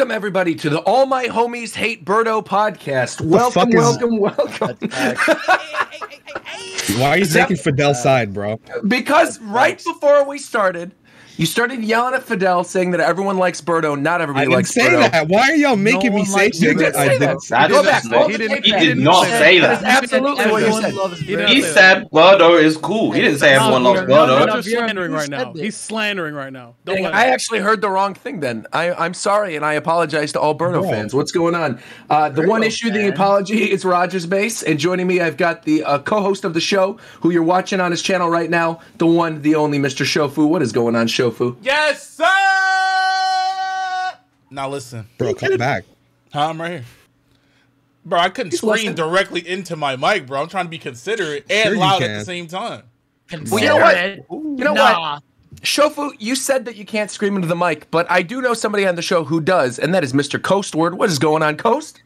Welcome, everybody, to the All My Homies Hate Birdo podcast. Welcome. Why are you taking Fidel's side, bro? Because right before we started, you started yelling at Fidel, saying that everyone likes Birdo. Not everybody likes Birdo. I didn't say that. Why are y'all making me say shit that I didn't say? Go back. He did not say that. That is absolutely what you said. He said Birdo is cool. He didn't say everyone loves Birdo. You're slandering right now. He's slandering right now. I actually heard the wrong thing then. I'm sorry, and I apologize to all Birdo fans. What's going on? The one issue, the apology, is Roger's Base. And joining me, I've got the co-host of the show, who you're watching on his channel right now, the one, the only Mr. Shofu. What is going on, Shofu? Yes, sir! Now listen. Bro, come back. I'm right here. Bro, I couldn't scream directly into my mic, bro. I'm trying to be considerate and loud at the same time. Well, you know what? You know what? Shofu, you said that you can't scream into the mic, but I do know somebody on the show who does, and that is Mr. Coastward. What is going on, Coast?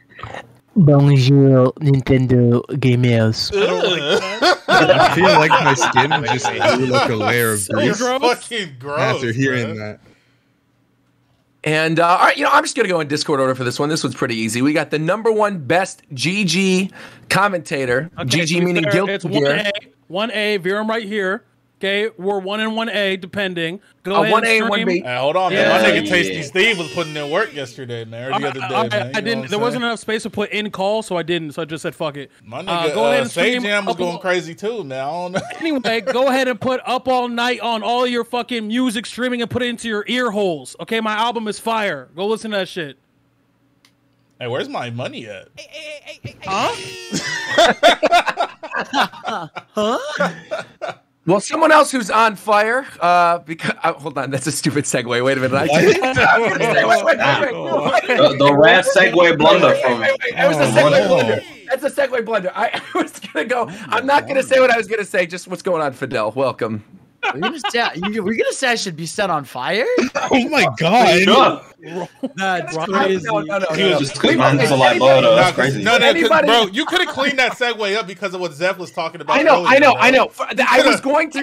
Bonjour, Nintendo gamers. I feel like my skin just grew like a layer of grease Fucking gross, after hearing that. And all right, I'm just gonna go in Discord order for this one. This one's pretty easy. We got the #1 best GG commentator. Okay, GG meaning guilty. It's 1A, 1A. Viram right here. Okay, we're 1 and 1A depending. Go ahead. 1A and 1B. Hey, hold on, man. My nigga Tasty Steve was putting in work yesterday, man. Or the other day, man. I didn't. There wasn't enough space to put in call, so I didn't. So I just said fuck it. My nigga, go ahead and Sage Jam was going crazy too. Now I don't know. Anyway, go ahead and put Up All Night on all your fucking music streaming and put it into your ear holes. Okay, my album is fire. Go listen to that shit. Hey, where's my money at? Huh? Huh? Well, someone else who's on fire, because hold on, that's a stupid segue. Wait a minute. The rare segue blunder from It was a segue blunder. That's a segue blunder. I was gonna go. I'm not gonna say what I was gonna say. Just what's going on, Fidel? Welcome. We're gonna say I should be set on fire? Oh my god! Sure. That's crazy. No. He was just clicking on to like Birdo. That's crazy. No, bro, you could have cleaned that segue up because of what Zeph was talking about. I know. I was going to.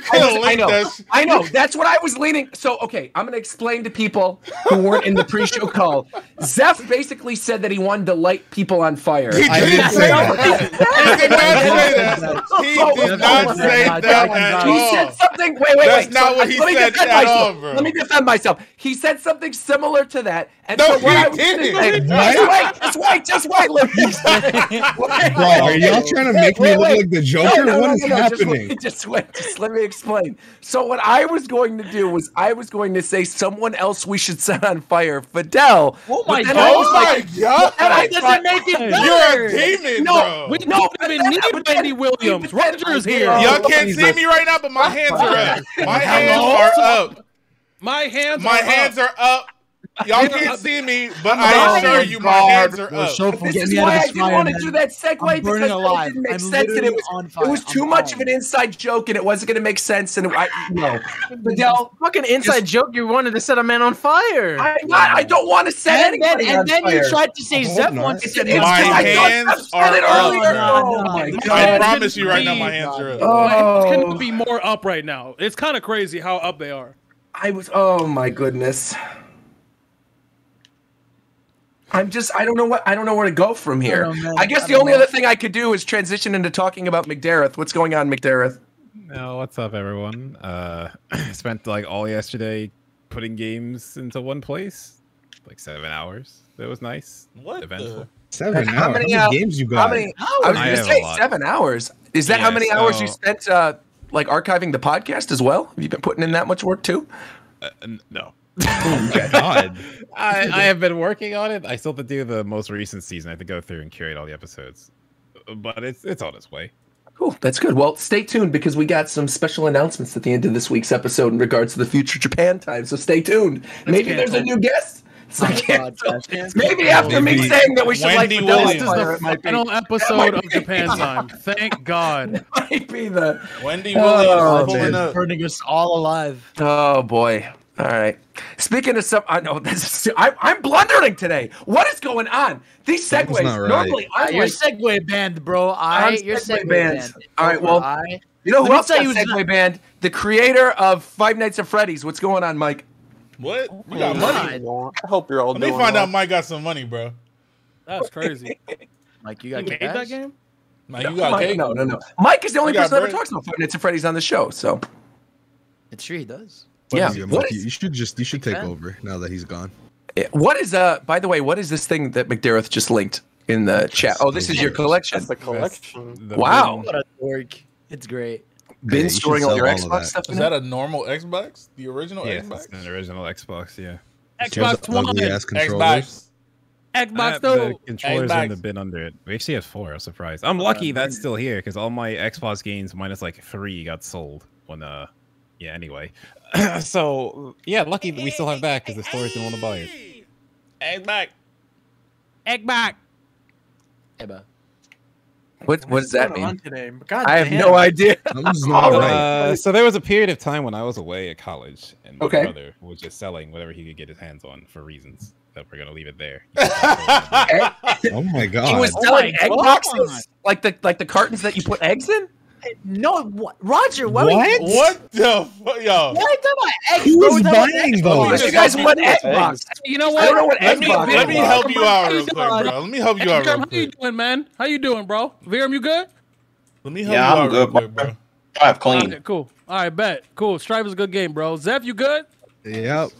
I know. That's what I was leaning. So, okay, I'm going to explain to people who weren't in the pre-show call. Zeph basically said that he wanted to light people on fire. I didn't say that. He did not say that at all. He said something. Wait. That's not what he said at all, bro. Let me defend myself. He said something similar to that. And no, so what I was didn't. Just wait. Let me Bro, are y'all trying to make me look like the Joker? What is happening? Just let me explain. So what I was going to do was I was going to say someone else we should set on fire, Fidel. Oh my god! That doesn't make it better. You're a demon, bro. We don't even need Wendy Williams. Roger is here. Y'all can't see me right now, but my hands are up. My hands are up. My hands are up. Y'all can't see me, but I assure you my hands are up. This is why I didn't want to do that segue because it didn't make sense and it was too much of an inside joke and it wasn't going to make sense. And no, Fidel, fucking inside joke. You wanted to set a man on fire. I don't want to set anybody on fire. And then you tried to say Zeph wants to. My hands are up. Oh my god! I promise you right now, my hands are up. It's going to be more up right now. It's kind of crazy how up they are. Oh my goodness. I don't know where to go from here. I guess the only other thing I could do is transition into talking about McDareth. What's going on, McDareth? Oh, what's up, everyone? Spent like all yesterday putting games into one place, like 7 hours. That was nice. What? Eventful. 7 hours. How many games you got? How many? I was going to say 7 hours. Is that how many hours you spent like archiving the podcast as well? Have you been putting in that much work too? No. Oh my god. I have been working on it. I still have to do the most recent season. I have to go through and curate all the episodes, but it's on its way. Cool, that's good. Well, stay tuned because we got some special announcements at the end of this week's episode in regards to the future Japan time. So stay tuned. Maybe there's a new guest. Maybe after me saying that we should Wendy like Williams. This is the final episode of Japan time. Thank God. Might be the Wendy Williams pulling up, up. burning us all alive. Oh boy. All right. Speaking of some, I know this is. I'm blundering today. What is going on? These segues normally. You're segue banned, bro. You're segue banned. All right. Well, you know who else got segue banned? The creator of Five Nights at Freddy's. What's going on, Mike? What? You got money? I hope you're all Let doing me find well. out Mike got some money, bro. That's crazy. Mike, you got You hate cash? that game? Mike, you got Mike, cake? no. Mike is the only You got person that ever bread? talks about Five Nights at Freddy's on the show. So It's true, he does. yeah. Yeah, What Mikey, is, you should take over now that he's gone. what is by the way, what is this thing that McDareth just linked in the chat? Oh, this is your collection. That's the collection. Wow. What a dork. It's great. Been you should storing all sell your all of Xbox that. stuff in Is there? that a normal Xbox? The original Yes, Xbox? it's an original Xbox. Yeah. Xbox One, Ugly-ass controllers. Xbox. Xbox The 2. controllers Xbox. in the bin under it. We actually have 4. I'm surprised. I'm lucky that's still here because all my Xbox games minus like 3 got sold when yeah. Anyway, so yeah, lucky that we still have that because the stores didn't want to buy it. Xbox. Xbox. Eba. What does that mean? Today? God I have damn. no idea. Something's not right. So there was a period of time when I was away at college, and my Okay. brother was just selling whatever he could get his hands on for reasons that we're gonna leave it there. Oh my god. He was Oh selling my egg God. boxes, like the cartons that you put eggs in. No, what? Roger, what? What? What the fuck, yo? Why are you talking about eggs? Who bro? was We're talking about buying eggs, those? bro. Because you guys want Xbox. You know what? I don't know what Let me Xbox is. help you out real Come quick, on. bro. Let me help you out real How you quick. doing, man? How you doing, bro? Viram, you good? Let me help Yeah, you I'm out real good, quick, bro. bro. Drive clean. Okay, cool. All right, bet. Cool. Strive is a good game, bro. Zeph, you good? Yep.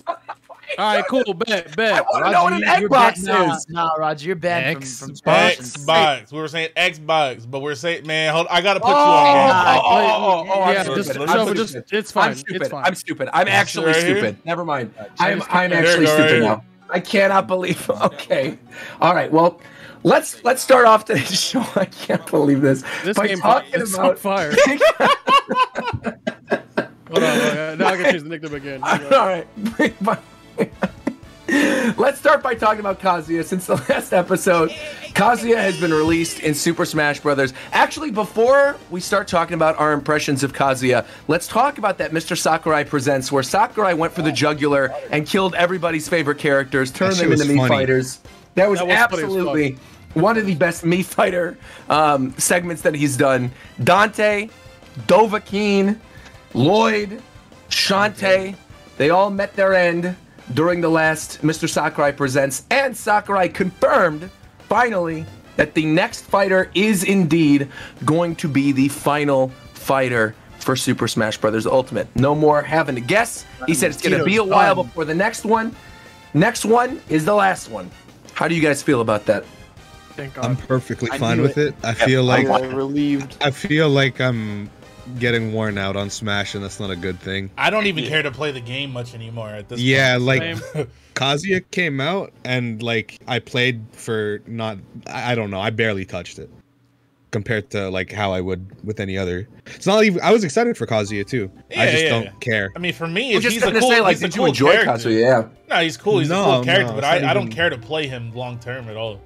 All right, cool. Bet. I want to know what an egg box is. Nah, Roger, you're banned from Xbox. We were saying Xbox, but we're saying, man, hold. I gotta put you Oh, on game. Yeah, I'm just- stupid. so I'm just- stupid. it's fine. I'm stupid. It's fine. I'm stupid. I'm actually Right here? stupid. Never mind. I'm I'm There actually you go, stupid right now. I cannot believe. Okay. All right. Well, let's start off today's show. I can't believe this. This By game talking is on about fire. Hold on. Now I can choose the nickname again. All right. Let's start by talking about Kazuya. Since the last episode, Kazuya has been released in Super Smash Bros. Actually, before we start talking about our impressions of Kazuya, let's talk about that Mr. Sakurai Presents, where Sakurai went for the jugular and killed everybody's favorite characters, turned That them shit into was Mii funny. fighters. That was That was funny as absolutely one of the best Mii fighter segments that he's done. Dante, Dovahkiin, Lloyd, Shantae, they all met their end during the last Mr. Sakurai Presents, and Sakurai confirmed, finally, that the next fighter is indeed going to be the final fighter for Super Smash Bros. Ultimate. No more having to guess. He said it's going to be a while before the next one. Next one is the last one. How do you guys feel about that? Thank God. I'm perfectly I fine knew with it. I feel like I'm relieved. I feel like I'm getting worn out on Smash, and that's not a good thing. I don't even care to play the game much anymore at this Yeah, point. like Same. Kazuya came out, and like I played for not. I don't know. I barely touched it compared to like how I would with any other. It's not even. I was excited for Kazuya too. I Yeah, just yeah. don't care. I mean, for me, I'm it's, just he's a gonna cool. say, like, he's a did you cool enjoy character. Kazuya? Yeah. No, he's cool. He's a No, cool character, no, but it's not I don't even- care to play him long term at all.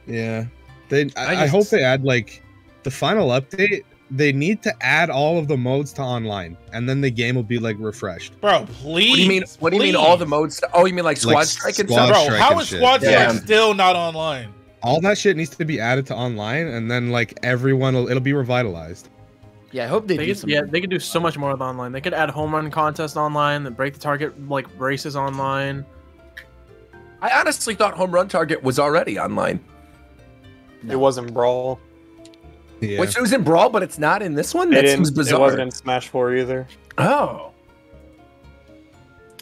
Yeah, they. I just- hope they add like the final update. They need to add all of the modes to online, and then the game will be like refreshed. Bro, please. What do you mean? What do you mean? All the modes? Oh, you mean like Squad Like Strike and Squad stuff? Bro, Strike how and is shit. Squad Strike Yeah. still not online? All that shit needs to be added to online, and then like everyone, it'll be revitalized. Yeah, I hope they do something. They could do so much more with online. They could add home run contest online, the break the target like races online. I honestly thought Home Run Target was already online. It wasn't Brawl. Yeah. Which it was in Brawl, but it's not in this one? It That didn't- seems bizarre. It wasn't in Smash 4 either. Oh.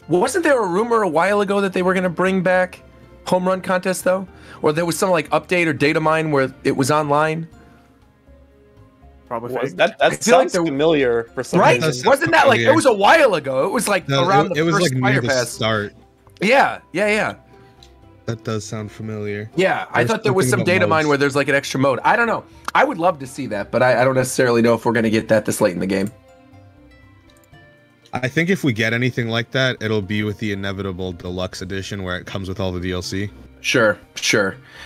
Wasn't there a rumor a while ago that they were going to bring back Home Run Contest, though? Or there was some like update or data mine where it was online? Probably Was fake. I That feel like sounds there- familiar for some Right? reason. Wasn't that like, it was a while ago. It was like No, around it the was first like Fighter near the Pass. start. Yeah. That does sound familiar. Yeah, I There's thought there was something some about data mine modes. where there's like an extra mode. I don't know. I would love to see that, but I don't necessarily know if we're going to get that this late in the game. I think if we get anything like that, it'll be with the inevitable deluxe edition where it comes with all the DLC. Sure.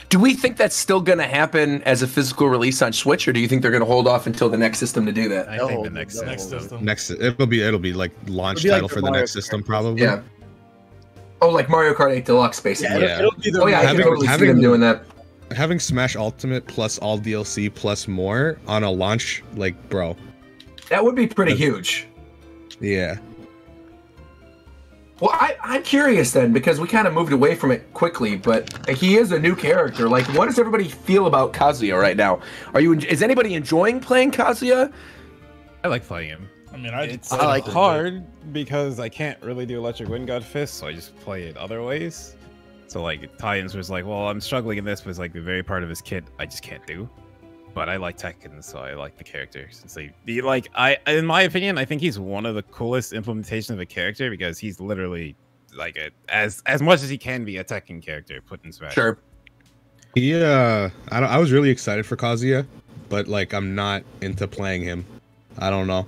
Do we think that's still going to happen as a physical release on Switch, or do you think they're going to hold off until the next system to do that? I think the next system. Next, it'll be like launch It'll be like title the for the Mario next system, probably. Yeah. Oh, like Mario Kart 8 Deluxe, basically. Yeah. It'll be the Oh yeah, I can Having- totally see having- them doing that. Having Smash Ultimate plus all DLC plus more on a launch, like, bro. That would be pretty huge. Yeah. Well, I'm curious then, because we kind of moved away from it quickly, but he is a new character. Like, what does everybody feel about Kazuya right now? Is anybody enjoying playing Kazuya? I like playing him. I mean, it's like hard because I can't really do Electric Wind God Fist, so I just play it other ways. So like Tie-ins was like, well, I'm struggling in this, was like the very part of his kit I just can't do. But I like Tekken, so I like the character. Since in my opinion, I think he's one of the coolest implementation of a character because he's literally like as much as he can be a Tekken character put in Smash. Sure. Yeah, I was really excited for Kazuya, but like I'm not into playing him. I don't know.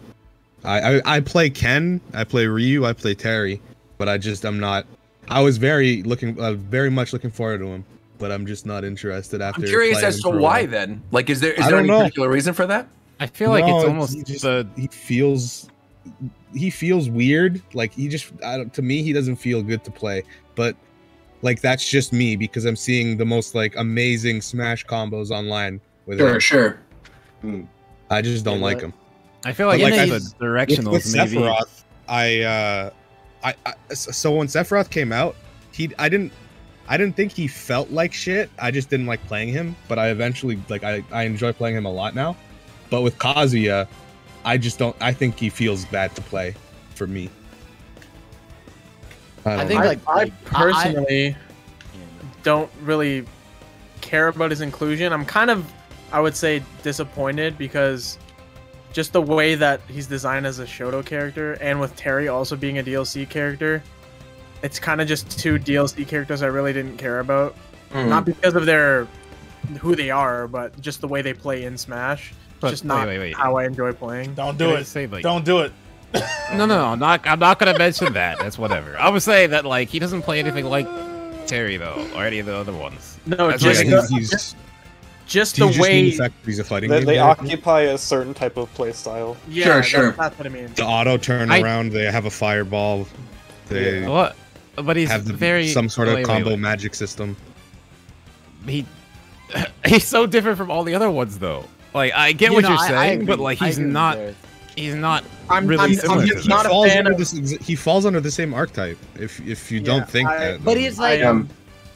I play Ken, I play Ryu, I play Terry, but I'm not. I was very much looking forward to him, but I'm just not interested after. I'm curious as to why then. Like, is there any particular reason for that? I feel like it's almost he feels weird. Like to me, he doesn't feel good to play. But like that's just me because I'm seeing the most like amazing Smash combos online with him. Sure. I just don't like him. I feel like the directionals with maybe. Sephiroth, so when Sephiroth came out, I didn't think he felt like shit. I just didn't like playing him, but I eventually I enjoy playing him a lot now. But with Kazuya, I think he feels bad to play for me. I personally don't really care about his inclusion. I'm kind of, I would say, disappointed because just the way that he's designed as a Shoto character, and with Terry also being a DLC character, it's kind of just two DLC characters I really didn't care about. Not because of who they are, but just the way they play in Smash. It's just not how I enjoy playing. Don't do it. Don't do it. No, I'm not gonna mention that. That's whatever. I would say that like he doesn't play anything like Terry though, or any of the other ones. No, just the way he's a fighting they occupy a certain type of play style. Yeah, sure. That's what I mean. The auto turnaround, they have a fireball. They what? But he's have some sort of combo magic system. He's so different from all the other ones though. Like I get what you're saying, but like he's not really similar to them. He falls under the same archetype. If you don't think that, but he's like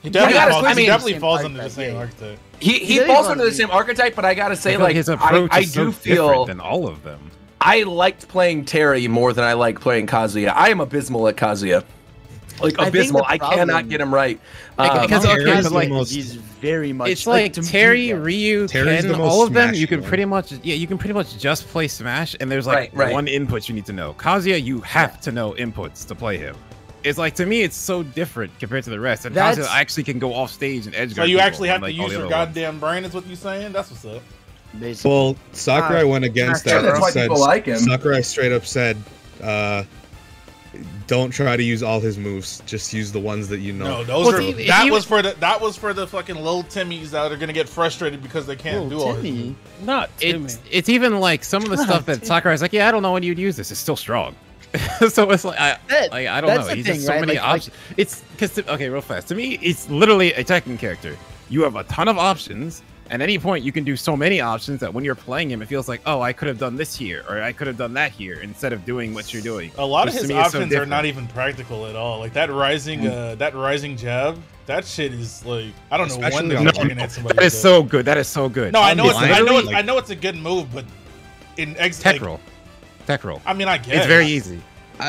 he definitely falls under the same archetype. He falls under the same archetype, but I gotta say, like his approach I is so do feel different than all of them. I liked playing Terry more than I like playing Kazuya. I am abysmal at Kazuya. Like abysmal. I cannot get him right. Because he's very much. It's like Terry, Ryu, Ken, all of them. You can pretty much just play Smash, and there's like one input you need to know. Kazuya, you have to know inputs to play him. It's like, to me, it's so different compared to the rest. And Kazuya actually can go off stage and edge guard. So you actually have to use your goddamn brain, is what you're saying? That's what's up. Basically. Well, Sakurai went against that. That's why people like him. Sakurai straight up said, don't try to use all his moves. Just use the ones that you know. No, that was for the fucking little Timmies that are gonna get frustrated because they can't do all his moves. Not Timmy. It's even like some of the stuff that Sakurai's like, yeah, I don't know when you'd use this. It's still strong. So it's like I don't know. He's just so many options. It's because real fast. To me, it's literally a Tekken character. You have a ton of options. At any point, you can do so many options that when you're playing him, it feels like, oh, I could have done this here, or I could have done that here, instead of doing what you're doing. A lot of his options are not even practical at all. Like that rising jab, that shit is like, I don't know when they're looking at somebody. That is so good. That is so good. No, I know it's a good move, but in tech roll. I mean, I guess it's very easy.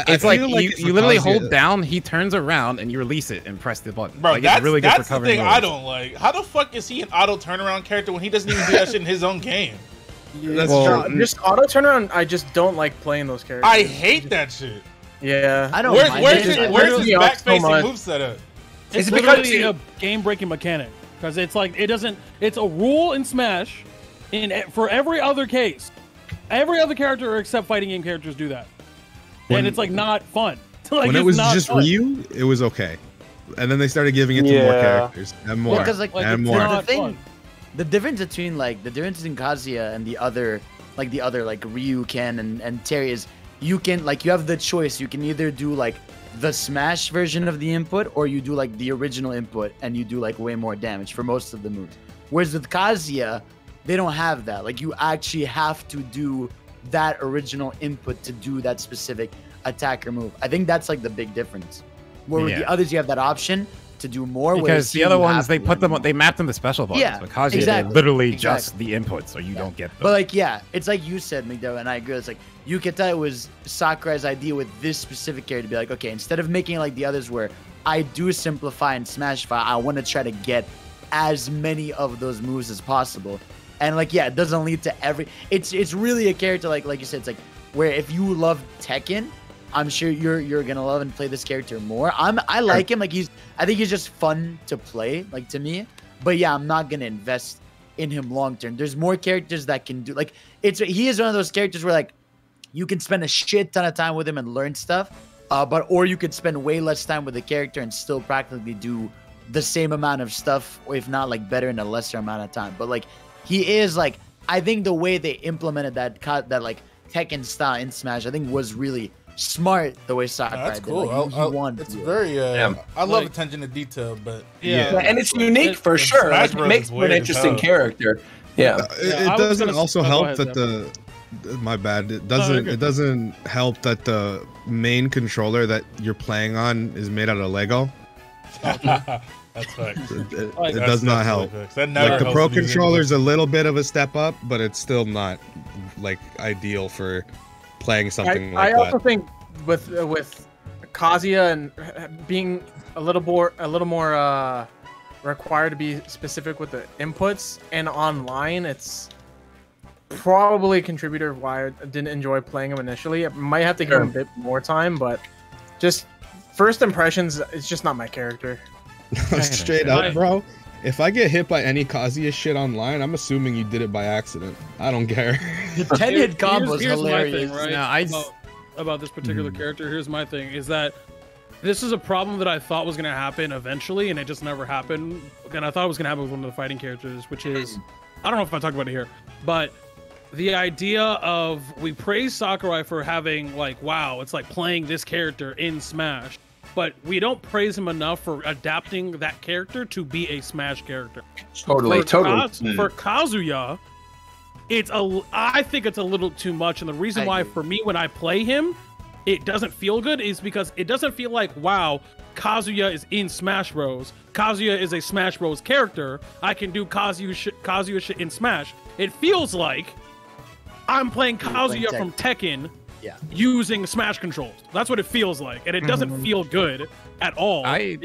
It's like you literally hold down, he turns around, and you release it and press the button. Bro, like, that's it's really good for covering the thing I don't like. How the fuck is he an auto turnaround character when he doesn't even do that shit in his own game? Just auto turnaround, I just don't like playing those characters. I hate that shit. Yeah. I don't Where's his back-facing moveset at? It's literally a game-breaking mechanic. Because it's like, it's a rule in Smash for every other case. Every other character except fighting game characters do that. And it's like not fun. Like, when it was just fun. Ryu, it was okay. And then they started giving it to more characters and more. Because and more. The difference between Kazuya and the other Ryu, Ken, and Terry is you have the choice. You can either do like the Smash version of the input, or you do like the original input and you do like way more damage for most of the moves. Whereas with Kazuya, they don't have that. Like you actually have to do that original input to do that specific attack or move. I think that's like the big difference. Where with the others, you have that option to do more. Because the other ones, they map them to special buttons. Yeah, but Kazuya, exactly, they're literally just the inputs, so you don't get them. But like, yeah, it's like you said, Migdo, and I agree. It's like you could tell it was Sakurai's idea with this specific character to be like, okay, instead of making it like the others where I do simplify and smash fire, I want to try to get as many of those moves as possible. And like, yeah, it doesn't lead to every. It's really a character like you said. It's like where if you love Tekken, I'm sure you're gonna love and play this character more. I like him. Like I think he's just fun to play. Like to me. But yeah, I'm not gonna invest in him long term. There's more characters that can do like he is one of those characters where like you can spend a shit ton of time with him and learn stuff. Or you could spend way less time with the character and still practically do the same amount of stuff, or if not like better in a lesser amount of time. But like he is like, I think the way they implemented that like Tekken style in Smash, I think was really smart the way Sakurai that's did. cool. Like, it's very I love attention to detail, but and it's unique for sure. Like, it makes for an interesting character. Yeah, it doesn't also help that my bad. It doesn't help that the main controller that you're playing on is made out of Lego. That's facts. It does not help. Like the Pro controller is a little bit of a step up, but it's still not like ideal for playing something like that. I also think with Kazuya and being a little more required to be specific with the inputs and online, it's probably a contributor of why I didn't enjoy playing him initially. I might have to give him a bit more time, but just first impressions, it's just not my character. Straight up, bro. If I get hit by any Kazuya shit online, I'm assuming you did it by accident. I don't care. The 10-hit combo is My hilarious. thing, right? About this particular character, here's my thing, is that this is a problem that I thought was going to happen eventually, and it just never happened. And I thought it was going to happen with one of the fighting characters, which is, I don't know if I talked about it here, but the idea of we praise Sakurai for having like, wow, it's like playing this character in Smash, but we don't praise him enough for adapting that character to be a Smash character. Totally. For Kazuya, I think it's a little too much, and the reason why for me when I play him, it doesn't feel good is because it doesn't feel like, wow, Kazuya is in Smash Bros. Kazuya is a Smash Bros character. I can do Kazuya shit in Smash. It feels like I'm playing Kazuya from Tekken using Smash controls. That's what it feels like, and it doesn't feel good at all. Well, I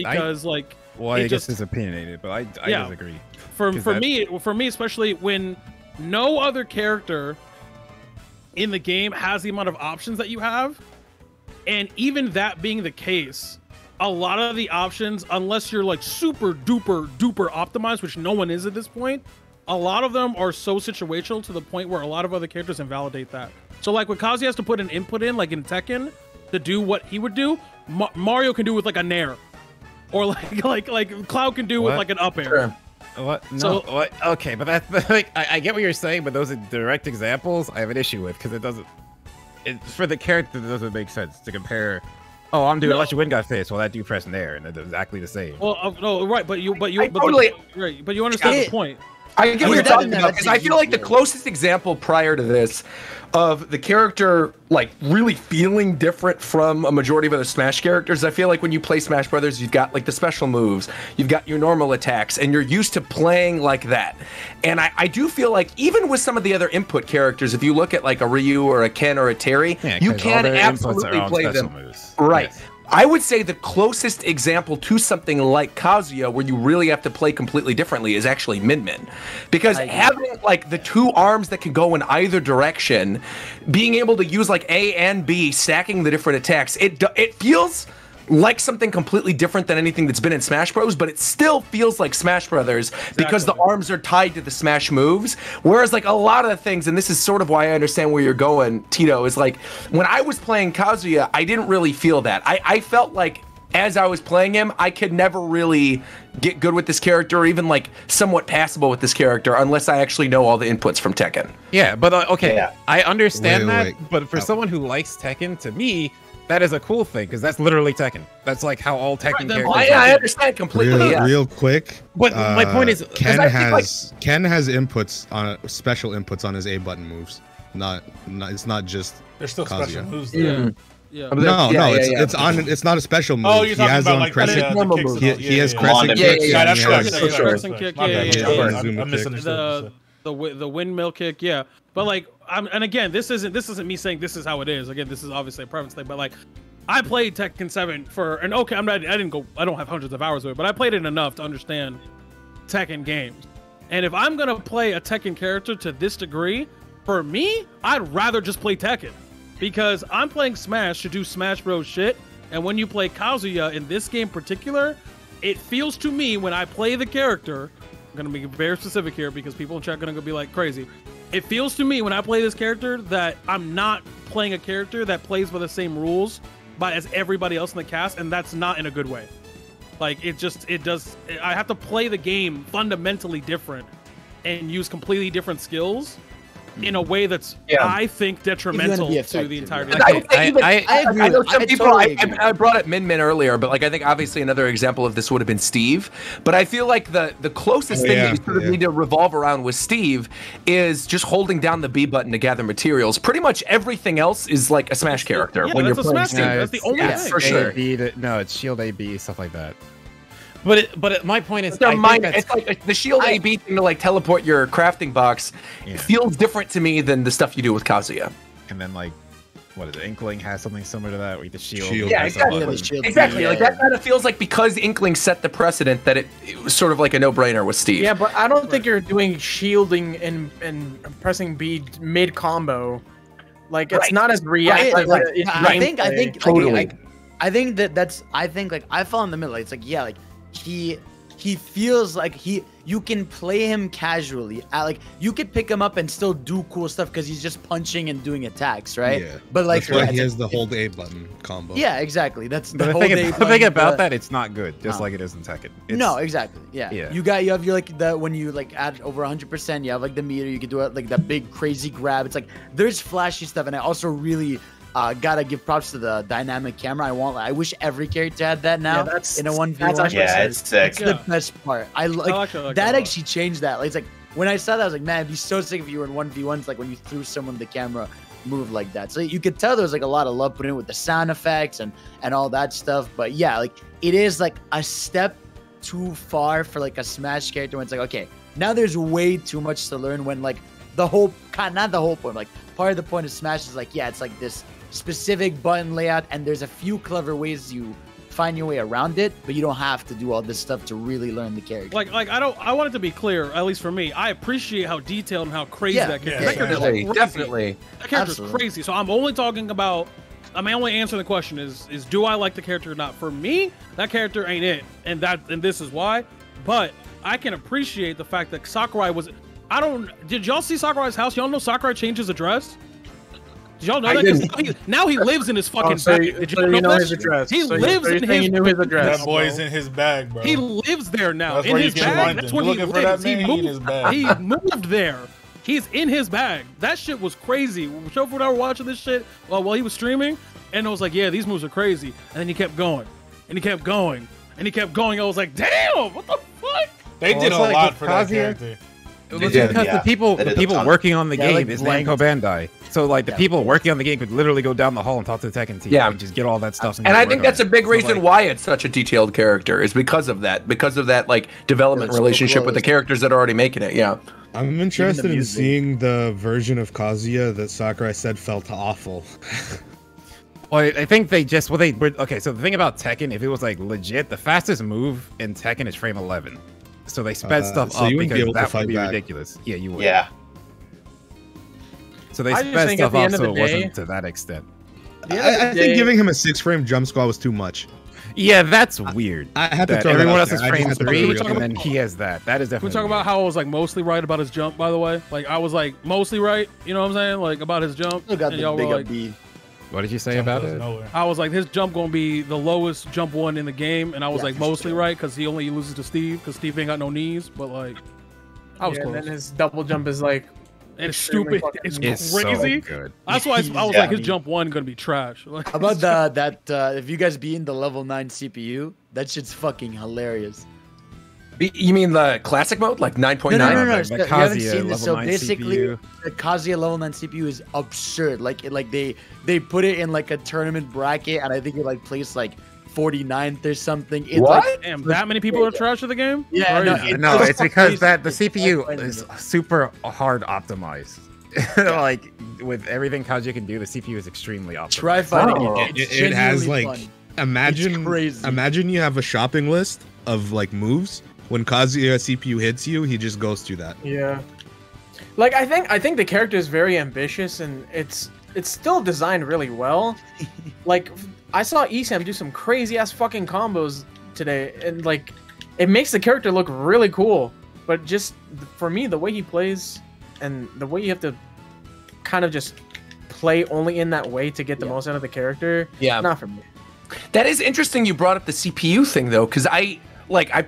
guess it's opinionated, but I disagree. For me, especially when no other character in the game has the amount of options that you have, and even that being the case, a lot of the options, unless you're like super duper optimized, which no one is at this point, a lot of them are so situational to the point where a lot of other characters invalidate that. So like when Kazuya has to put an input in, like in Tekken, to do what he would do, Mario can do with like a nair, or like Cloud can do with like an up air. Sure. What? No. What? Okay, but that's like I get what you're saying, but those are direct examples I have an issue with because it doesn't. For the character, it doesn't make sense to compare. Oh, I'm doing Let Your Wind got face. Well, that do press nair, and it's exactly the same. Well, no, right, but you understand the point. I get what you're talking about, because I feel like the closest example prior to this of the character like really feeling different from a majority of other Smash characters, I feel like when you play Smash Brothers, you've got like the special moves, you've got your normal attacks, and you're used to playing like that. And I do feel like even with some of the other input characters, if you look at like a Ryu or a Ken or a Terry, you can absolutely play them. Moves. Right. Yes. I would say the closest example to something like Kazuya, where you really have to play completely differently, is actually Min Min. Because having like the two arms that can go in either direction, being able to use like A and B, stacking the different attacks, it feels like something completely different than anything that's been in Smash Bros, but it still feels like Smash Brothers because the arms are tied to the Smash moves. Whereas like a lot of the things, and this is sort of why I understand where you're going, Tito, is like when I was playing Kazuya, I didn't really feel that. I felt like as I was playing him, I could never really get good with this character or even like somewhat passable with this character unless I actually know all the inputs from Tekken. Yeah, but I understand that, but for someone who likes Tekken, to me, that is a cool thing because that's literally Tekken. That's like how all Tekken characters. I understand completely. Real quick. But my point is, Ken has inputs on special inputs on his A button moves. It's not just There's still Kazuya. special moves. Yeah. It's not a special move. Oh, you're talking about like crescent. He has crescent kick. kick. That's Crescent kick. I misunderstood. The windmill kick. Yeah. But like, and again, this isn't me saying this is how it is. Again, this is obviously a preference thing. But like, I played Tekken 7 and okay, I don't have hundreds of hours of it, but I played it enough to understand Tekken games. And if I'm gonna play a Tekken character to this degree, for me, I'd rather just play Tekken. Because I'm playing Smash to do Smash Bros shit, and when you play Kazuya in this game in particular, it feels to me when I play the character, I'm gonna be very specific here because people in chat are gonna be like crazy. It feels to me when I play this character that I'm not playing a character that plays by the same rules as everybody else in the cast, and that's not in a good way. Like I have to play the game fundamentally different and use completely different skills in a way that's, I think, detrimental to the entire game. I know some people. I brought up Min Min earlier, but like I think obviously another example of this would have been Steve. But I feel like the closest thing that you sort of need to revolve around with Steve is just holding down the B button to gather materials. Pretty much everything else is like a Smash character when you're playing Steve. That's the only thing. For sure. No, it's shield AB, stuff like that. But my point is, it's like the shield AB thing to like teleport your crafting box. It feels different to me than the stuff you do with Kazuya. And then like, what is it? Inkling has something similar to that with the shield. Yeah, exactly. Like that kind of feels like because Inkling set the precedent that it was sort of like a no-brainer with Steve. Yeah, but I don't think you're doing shielding and pressing B mid combo. Like it's not as reactive. I think totally. I think that's like I fall in the middle. It's like like. He feels like you can play him casually. Like you could pick him up and still do cool stuff because he's just punching and doing attacks, right? Yeah. But like that's why he has the hold A button combo. Yeah, exactly. That's the hold A button. The thing about that, it's not good, just like it is in Tekken. No, exactly. Yeah. You have your like when you like add over 100%, you have like the meter. You can do it like that big crazy grab. It's like there's flashy stuff, and I also really. Gotta give props to the dynamic camera. I wish every character had that now in a 1v1. It's sick. It's the best part. I like that. Actually changed that. Like, it's like when I saw that, I was like, man, it'd be so sick if you were in 1v1s. Like when you threw someone the camera move like that. So you could tell there was like a lot of love put in with the sound effects and all that stuff. But yeah, like it is like a step too far for like a Smash character when it's like, okay, now there's way too much to learn when like not the whole point, like part of the point of Smash is like, it's like this specific button layout and there's a few clever ways you find your way around it, but you don't have to do all this stuff to really learn the character. Like I want it to be clear, at least for me, I appreciate how detailed and how crazy that character is. Definitely. That character's crazy. So I'm only talking about my only answer to the question is do I like the character or not? For me, that character ain't it. And this is why. But I can appreciate the fact that Sakurai did y'all see Sakurai's house? Y'all know Sakurai changed his address? Did y'all know that? Now he lives in his fucking bag. Did you know his address? He lives in his address. That boy's in his bag, bro. He lives there now. That's in his bag. That's where he lives. He moved there. He's in his bag. That shit was crazy. Shofu and I were watching this shit while he was streaming, and I was like, yeah, these moves are crazy. And then he kept going, and he kept going, and he kept going. I was like, damn, what the fuck? They did a lot for that character. It was because the people working on the game is Namco Bandai. So like the people working on the game could literally go down the hall and talk to the Tekken team and just get all that stuff. And I think that's a big reason why it's such a detailed character is because of that like development relationship with the characters that are already making it. Yeah. I'm interested in seeing the version of Kazuya that Sakurai said felt awful. Well, I think they just okay. So the thing about Tekken, if it was like legit, the fastest move in Tekken is frame 11. So they sped stuff up because that would be ridiculous. Yeah, you would. Yeah. So they sped stuff up so it wasn't to that extent. I think giving him a 6-frame jump squat was too much. Yeah, that's weird. I had to throw everyone else is frame 3, and then he has that. That is definitely. We talk about how I was like mostly right about his jump. By the way, like I was like mostly right. You know what I'm saying? Like about his jump. Still got the big up B. What did you say about it? I was like, his jump gonna be the lowest jump one in the game, and I was like mostly right because he only loses to Steve because Steve ain't got no knees. But like, I was close. And then his double jump is like, it's stupid. It's crazy. So good. That's why I was like, his jump one gonna be trash. Like, how about if you guys be in the level 9 CPU, that shit's fucking hilarious. You mean the classic mode, like 9.9? No. The You haven't Kazuya seen this. So level 9 basically, CPU. the Kazuya level 9 CPU is absurd. Like they put it in like a tournament bracket, and I think it like placed like 49th or something. It's What? Like, Damn, that many people are trash of the game? yeah, No, it's because that the it's CPU like- is super hard optimized. Like with everything Kazuya can do, the CPU is extremely optimized. Try finding Oh. it. It's It has genuinely like fun. imagine It's crazy. imagine you have a shopping list of like moves. When Kazuya CPU hits you, he just goes through that. Yeah. Like I think the character is very ambitious and it's still designed really well. Like I saw Esam do some crazy ass fucking combos today, and like it makes the character look really cool. But just for me, the way he plays and the way you have to kind of just play only in that way to get the most out of the character, Yeah. not for me. That is interesting you brought up the CPU thing though, because I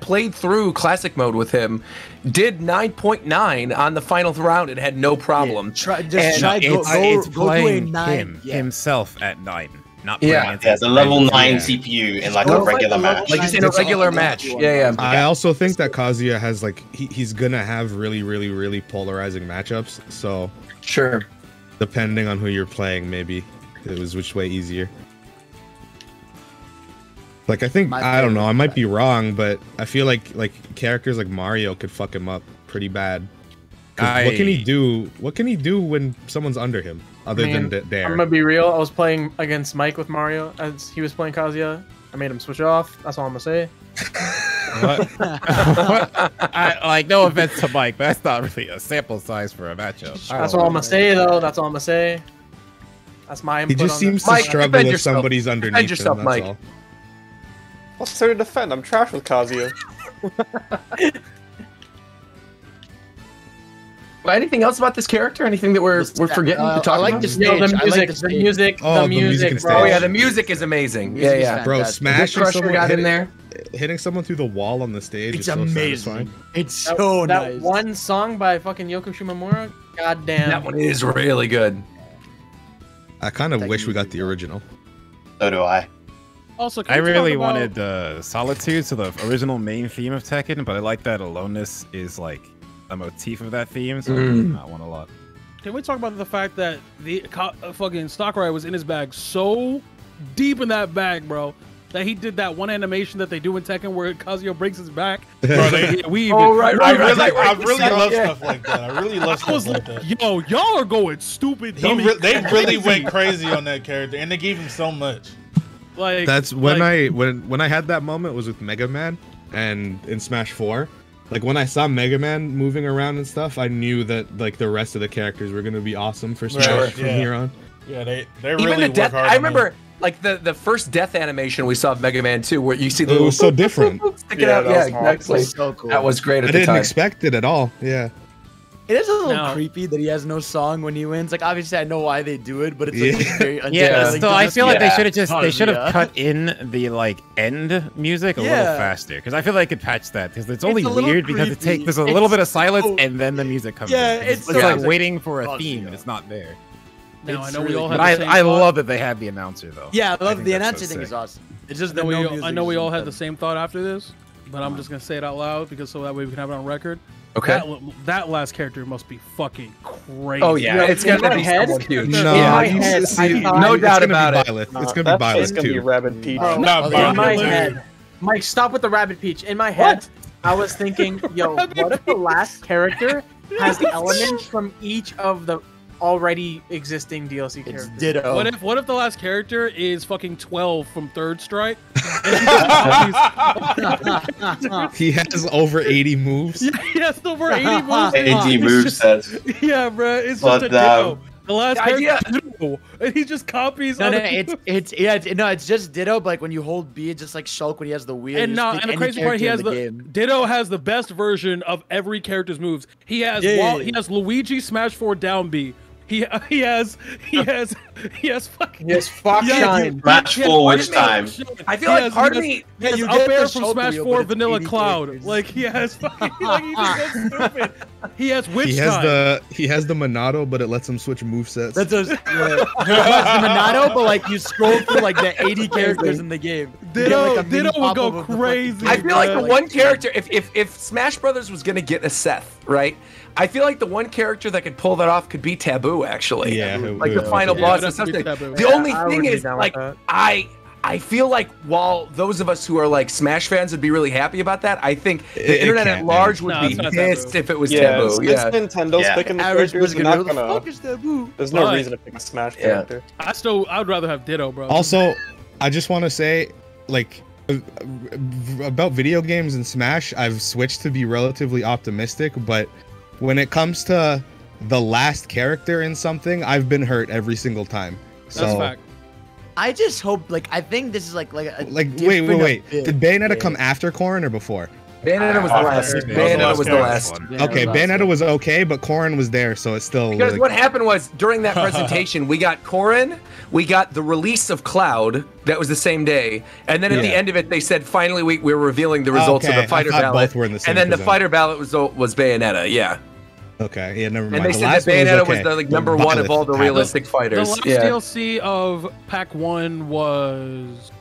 played through classic mode with him, did 9.9 on the final round and had no problem. Yeah, try It's go to a playing 9. him Yeah. himself at 9, not playing Yeah. against Yeah, his the level friends. 9 Yeah. CPU in like Go a fight regular the level match. Like just in a regular match. Yeah. I also think that Kazuya has like he's gonna have really polarizing matchups. So Sure. depending on who you're playing, maybe it was which way easier. Like I don't know, I might be wrong, but I feel like characters like Mario could fuck him up pretty bad. 'Cause what can he do? What can he do when someone's under him other Man, than dare? I'm gonna be real. I was playing against Mike with Mario as he was playing Kazuya. I made him switch off. That's all I'm gonna say. Like no offense to Mike, but that's not really a sample size for a matchup. That's all I'm gonna say, though. That's all I'm gonna say. That's my He input. just on seems this. to Mike, struggle defend if yourself. somebody's underneath yourself, him. That's Mike. all. What's there to defend? I'm trash with Kazuya. Well, anything else about this character? Anything that we're forgetting to talk I like about? the stage. Yo, the I like music, the the stage. music, Oh, the music, and bro. Oh stage. yeah, the music is amazing. Music is Yeah. Bro, fantastic. smashing Crusher someone, got in there. hitting someone through the wall on the stage. It's is so amazing. satisfying. It's That, so that nice. one song by fucking Yoko Shimomura. God damn. That one is really good. I kind of That wish we got music, the original. So do I. Also, can I we talk really about- wanted Solitude, so the original main theme of Tekken, but I like that aloneness is like a motif of that theme, so I like that one a lot. Can we talk about the fact that the fucking Sakurai was in his bag so deep in that bag, bro, that he did that one animation that they do in Tekken where Kazuya breaks his back? Bro, they, We even, Oh, right, I right, really, right, right. I really love Yeah. stuff like that. I really love I stuff was like like, that. yo, y'all are going stupid. Dummy. They really went crazy on that character, and they gave him so much. Like That's when like, when I had that moment was with Mega Man and in Smash 4. Like when I saw Mega Man moving around and stuff, I knew that like the rest of the characters were gonna be awesome for Smash Right, from yeah. here on. Yeah, they Even really the work death. hard. I on remember like the first death animation we saw of Mega Man 2, where you see the It was so different. sticking Yeah, out. that Yeah, was exactly. It's so cool. That was great I at the didn't time. expect it at all. Yeah. It is a little No. creepy that he has no song when he wins. Like obviously I know why they do it, but it's Yeah. like it's very Yeah, unsettling so to I us. feel like Yeah. they should have Kazuya. cut in the like end music a little Yeah. faster because I feel like it could patch that because it's only a little weird because creepy. there's a little It's bit of silence so- and then the music comes Yeah, in. it's It's so- like waiting for a Kazuya. theme. It's not there. now I It's know we really all cool. had But the same I thought. love that they had the announcer though. Yeah, I love think the that's announcer so thing is sick. awesome. It's just I the know, no we, music I know we is all had the better. same thought after this, but I'm just gonna say it out loud because so that way we can have it on record. Okay. That last character must be fucking crazy. Oh yeah, Yeah, it's in gonna my be head- someone huge. No, In my you head, see- I thought- No it's doubt gonna be about it. Violet. It's gonna be Violet It's gonna be too. Rabbit Peach. Oh, Not in Violet. my head, Mike, stop with the Rabbit Peach. In my head, I was thinking, yo, what if the last character has the elements from each of the already existing DLC It's characters? ditto. What if the last character is fucking 12 from Third Strike? He has over 80 moves. Yeah, he has over 80 moves. 80 It's movesets. just- Yeah, bro, it's But, just a ditto. The last the character idea- is ditto, and he just copies. No, other it's just ditto. But like when you hold B, it's just like Shulk when he has the wheel. And you no, just and pick the any crazy part, he has character in the game. Ditto has the best version of every character's moves. He has Yeah. he has Luigi Smash 4 down B. He has fucking. Yes, Fox Shine. Match 4 which time? I feel like part of me. He has you up get air the from shoulder Smash wheel, 4 but it's Vanilla 80 Cloud. characters. Like he has fucking. Like he's so stupid. He has witch He has time. he has the Monado, but it lets him switch movesets. That's a the Monado, but like you scroll through like the 80 characters in the game. You get, like, a mini Ditto would pop-up go of the fucking crazy. I feel like the character. one character, if Smash Brothers was gonna get a Seth, right? I feel like the one character that could pull that off could be Taboo, actually. Yeah, like the final yeah, boss it'd or have to be something. Taboo. The only I thing would be is, down like, with I feel like while those of us who are like Smash fans would be really happy about that, I think the It internet at can't, large man. would No, be it's not pissed Taboo. if it was Yeah, Taboo. since Yeah. Nintendo's Yeah. picking the Average characters, person you're who not the gonna. fuck is Taboo? There's no Right. reason to pick a Smash Yeah. character. I'd rather have Ditto, bro. Also, I just want to say, like, about video games and Smash, I've switched to be relatively optimistic, but when it comes to the last character in something, I've been hurt every single time. So, That's fact. I just hope, like, I think this is like a wait. different Did Bayonetta come after Corrin or before? Bayonetta was the last. Bayonetta Bayonetta was the last. one. Yeah, Okay, last Bayonetta one. was okay, but Corrin was there, so it's still. Because like- what happened was during that presentation, we got Corrin, we got the release of Cloud. That was the same day, and then at the Yeah. end of it, they said finally we're revealing the results of Okay, the fighter I thought ballot. both were in the same and then the present. fighter ballot was Bayonetta. Yeah, Okay, yeah, never mind. and they The said that last one Bayonetta was okay. the like number one of all the Violet. realistic The fighters. last Yeah, DLC of Pack 1 was.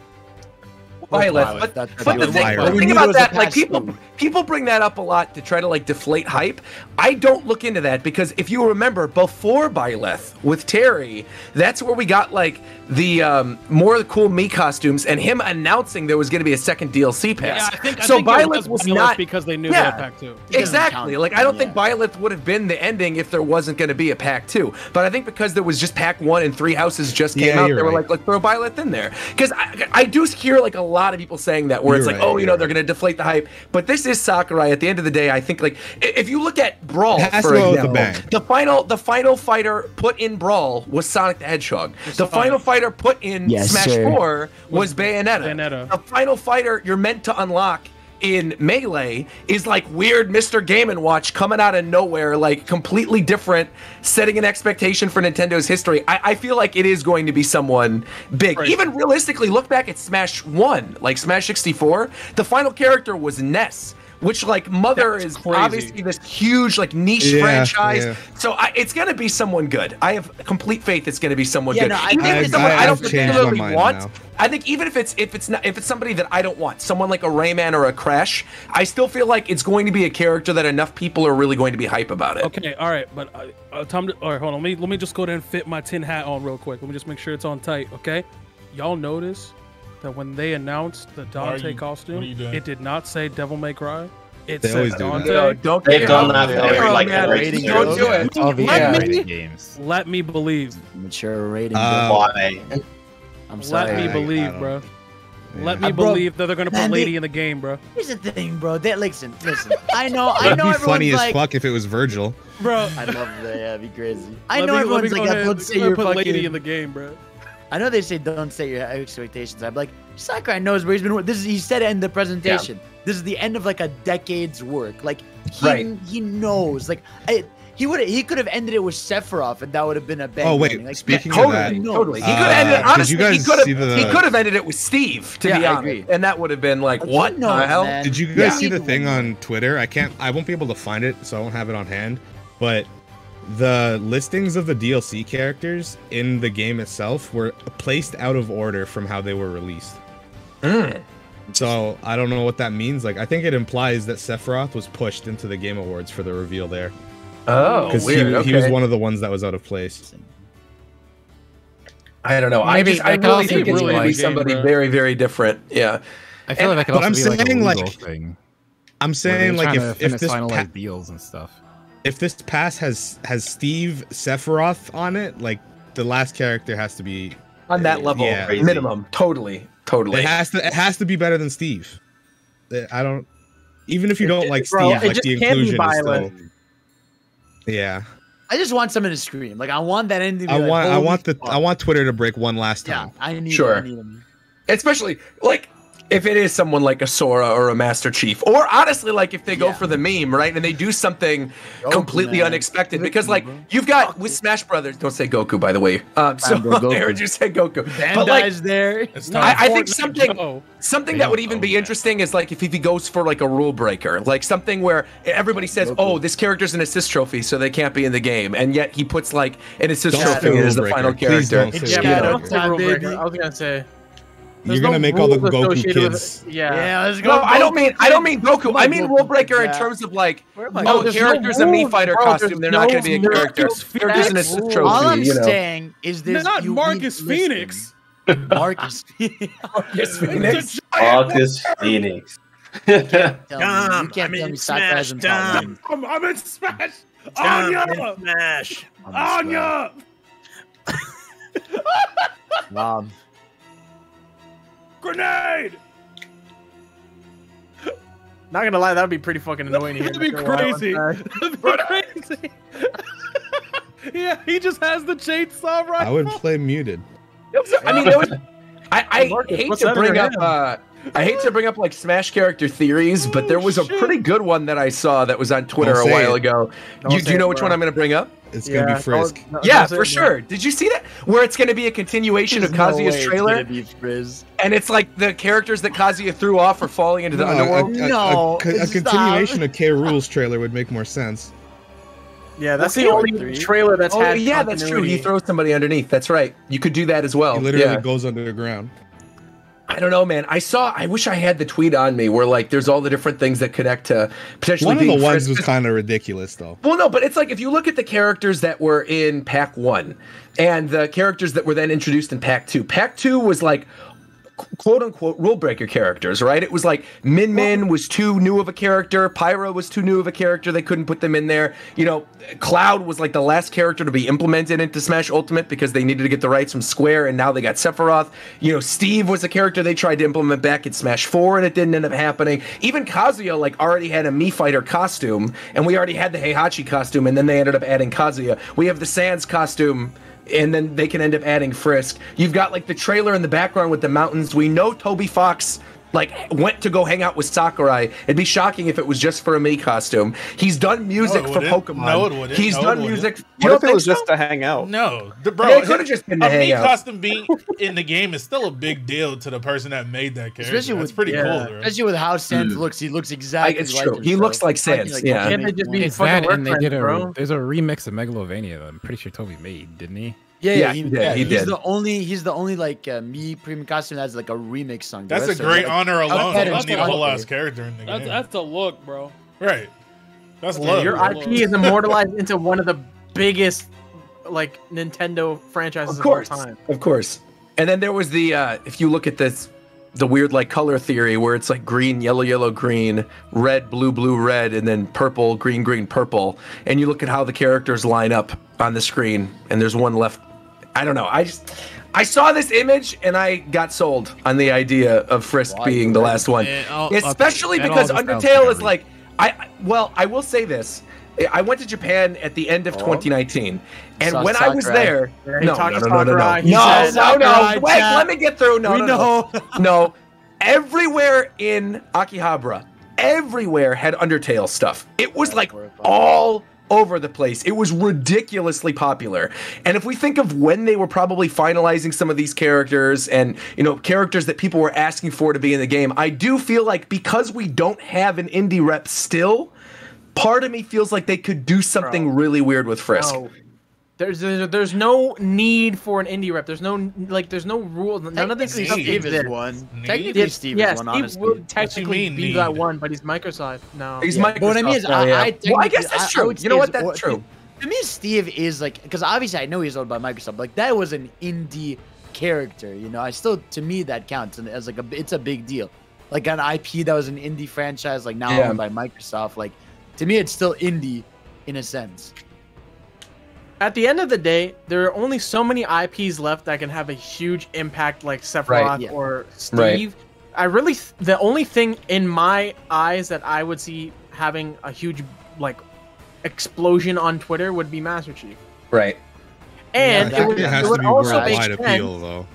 Violet. Violet. But That's the what thing, it the was. thing We knew about there was a that, like patch people bring that up a lot to try to like deflate hype. I don't look into that because if you remember before Byleth with Terry, that's where we got like the more cool me costumes and him announcing there was going to be a second DLC pass. Yeah, I think. so I think it Byleth was Byleth not because they knew Yeah. that Pack 2. It doesn't Exactly. count. Like I don't think Yeah. Byleth would have been the ending if there wasn't going to be a pack 2. But I think because there was just pack 1 and 3 houses just came Yeah, out, you're they were right. like, let's throw Byleth in there. Because I do hear like a lot of people saying that where You're it's like, right, oh, you you're know, right. they're going to deflate the hype. But this is Sakurai. At the end of the day, I think like if you look at Brawl, It has for to go with a example, bang. the final fighter put in Brawl was Sonic the Hedgehog. The final fighter put in Yes, Smash sir. 4 was Bayonetta. Bayonetta. The final fighter you're meant to unlock in Melee is like weird Mr. Game & Watch coming out of nowhere, like completely different, setting an expectation for Nintendo's history. I feel like it is going to be someone big. Right. Even realistically, look back at Smash 1, like Smash 64, the final character was Ness. Which like Mother That's is crazy. obviously this huge like niche Yeah, franchise, yeah. so it's gonna be someone good. I have complete faith it's gonna be someone Yeah, good. no, I Even think if it's I- someone I don't I've changed my particularly mind want, now. I think even if it's somebody that I don't want, someone like a Rayman or a Crash, I still feel like it's going to be a character that enough people are really going to be hype about it. Okay, all right, but time to. All right, hold on. Let me just go there and fit my tin hat on real quick. Let me just make sure it's on tight. Okay, y'all notice that when they announced the Dante What are you costume, doing? it did not say Devil May Cry. It They said always do that. Dante. No, don't They've get done me that wrong. for every, Oh, like, man, rating don't do show. it. It's all the Let me- rated games. Let me believe. Mature rating. Why? I'm sorry. Let me I believe, don't- bro. Yeah. Let me Bro, believe that they're gonna put man, Lady they- in the game, bro. Here's the thing, bro. Listen. I know It'd be everyone's funny as like, fuck if it was Virgil. Bro, I love that. Yeah, it'd be crazy. I let know me everyone's go like, ahead, don't say go your put Lady fucking. in the game, bro. I know they say don't set your expectations. I'm like, Sakurai knows where he's been. He said it in the presentation. This is the end of like a decade's work. Like he knows. Like he could have ended it with Sephiroth, and that would have been a bang. Oh, wait, ending. Like, speaking of Totally, that, totally. He could have ended. did Honestly, you guys see he could have ended it with Steve. To Yeah, be I honest, agree. and that would have been like, Like, what he knows, the hell? man. Did you guys Yeah. see the thing on Twitter? I won't be able to find it, so I won't have it on hand. But the listings of the DLC characters in the game itself were placed out of order from how they were released. So I don't know what that means. Like, I think it implies that Sephiroth was pushed into the Game Awards for the reveal there. Oh, Because weird. he was okay. one of the ones that was out of place. I don't know. Maybe I that could really also think be it's going to be like- somebody bro. very, very different. Yeah. I feel like that could But also I'm be like a saying, legal like, thing. I'm where saying, they're like, trying to if finish this finalize deals and stuff. if this pass has Steve Sephiroth on it, like, the last character has to be On that level, Yeah. Crazy. minimum. Totally. It has to be better than Steve. I don't. Even if you don't like Steve, Bro, it like just the can't be inclusion is Violet. still. Yeah, I just want someone to scream. Like I want that ending. To be I like, want holy fuck. I want Twitter to break one last Yeah, time. I need. Sure. I need him. Especially, like, if it is someone like a Sora or a Master Chief, or honestly, like if they go for the meme, right, and they do something completely unexpected, because like you've got with Smash Brothers, don't say Goku, by the way. So I heard you say Goku. But like, there. I think something that would even be interesting is like if he goes for like a rule breaker, like something where everybody says, "Oh, this character's an assist trophy, so they can't be in the game," and yet he puts like an assist trophy as the final character. I was gonna say. You're gonna make all the Goku kids. Let's go. No, I don't mean Goku. I mean rule breaker in terms of like, character's a Mii Fighter costume. They're not gonna be a character. Character's an assist trophy. All I'm saying is this: not Marcus Phoenix. Marcus Phoenix. Marcus Phoenix. You can't tell me Smash. I'm in Smash. Anya. Smash. Anya. Grenade! Not gonna lie, that would be pretty fucking annoying. That'd be crazy. That'd be crazy. Yeah, he just has the chainsaw right. I would play muted. I mean, there was. I hate to bring up. I hate to bring up like Smash character theories, but there was a pretty good one that I saw that was on Twitter a while ago. Do you know which one I'm gonna bring up? It's gonna be Frisk. Yeah, for sure. Did you see that? Where it's gonna be a continuation of Kazuya's trailer, and it's like the characters that Kazuya threw off are falling into the underworld. A continuation of K. Rool's trailer would make more sense. Yeah, that's the only trailer that's had. Yeah, that's true. He throws somebody underneath. That's right. You could do that as well. He literally goes under the ground. I don't know, man. I wish I had the tweet on me where like there's all the different things that connect to potentially. One of the ones was kind of ridiculous, though. Well, no, but it's like if you look at the characters that were in Pack 1 and the characters that were then introduced in Pack 2. Pack 2 was like quote unquote rule breaker characters, right? It was like Min was too new of a character, Pyro was too new of a character, they couldn't put them in there. You know, Cloud was like the last character to be implemented into Smash Ultimate because they needed to get the rights from Square, and now they got Sephiroth. You know, Steve was a character they tried to implement back in Smash 4 and it didn't end up happening. Even Kazuya like already had a Mii Fighter costume, and we already had the Heihachi costume, and then they ended up adding Kazuya. We have the Sans costume, and then they can end up adding Frisk. You've got like the trailer in the background with the mountains. We know Toby Fox like went to go hang out with Sakurai. It'd be shocking if it was just for a Mii costume. He's done music for Pokemon. No, it wouldn't. He's done music. What if it was just to hang out? No, bro. It could have just been to hang out. A Mii costume being in the game is still a big deal to the person that made that character. It's pretty cool, bro. Especially with how Sans looks. He looks exactly it's like true. him, He looks like Sans. Yeah. Can't they just be It's fucking that, and they did bro? there's a remix of Megalovania that I'm pretty sure Toby made, didn't he? Yeah, he he's did. the only like Mii premium costume that's like a remix song. That's a great honor alone. You don't need a whole ass character in the game. That's a look, bro. Right. That's love. Your IP is immortalized into one of the biggest like Nintendo franchises of all time. Of course. And then there was the if you look at this, the weird like color theory where it's like green, yellow, yellow, green, red, blue, blue, red, and then purple, green, green, purple. And you look at how the characters line up on the screen, and there's one left. I don't know. I saw this image and I got sold on the idea of Frisk being the last one, especially because Undertale is like I will say this. I went to Japan at the end of 2019, and when I was there, no. Wait, let me get through. No. Everywhere in Akihabara, everywhere had Undertale stuff. It was like all over the place. It was ridiculously popular. And if we think of when they were probably finalizing some of these characters and, you know, characters that people were asking for to be in the game, I do feel like because we don't have an indie rep still, part of me feels like they could do something really weird with Frisk. No. There's no need for an indie rep. There's no rules. None of this stuff exists. Technically, Steve is one. Honestly, Steve would technically be that one, but he's Microsoft. No, he's Microsoft. But what I mean is, I guess that's true. You know what? That's true. To me, Steve is like, because obviously I know he's owned by Microsoft. Like that was an indie character. You know, to me that counts as like it's a big deal. Like an IP that was an indie franchise, like now owned by Microsoft. Like to me, it's still indie in a sense. At the end of the day, there are only so many IPs left that can have a huge impact, like Sephiroth or Steve. The only thing in my eyes that I would see having a huge like explosion on Twitter would be Master Chief. Right. And it would also make sense. Appeal, though.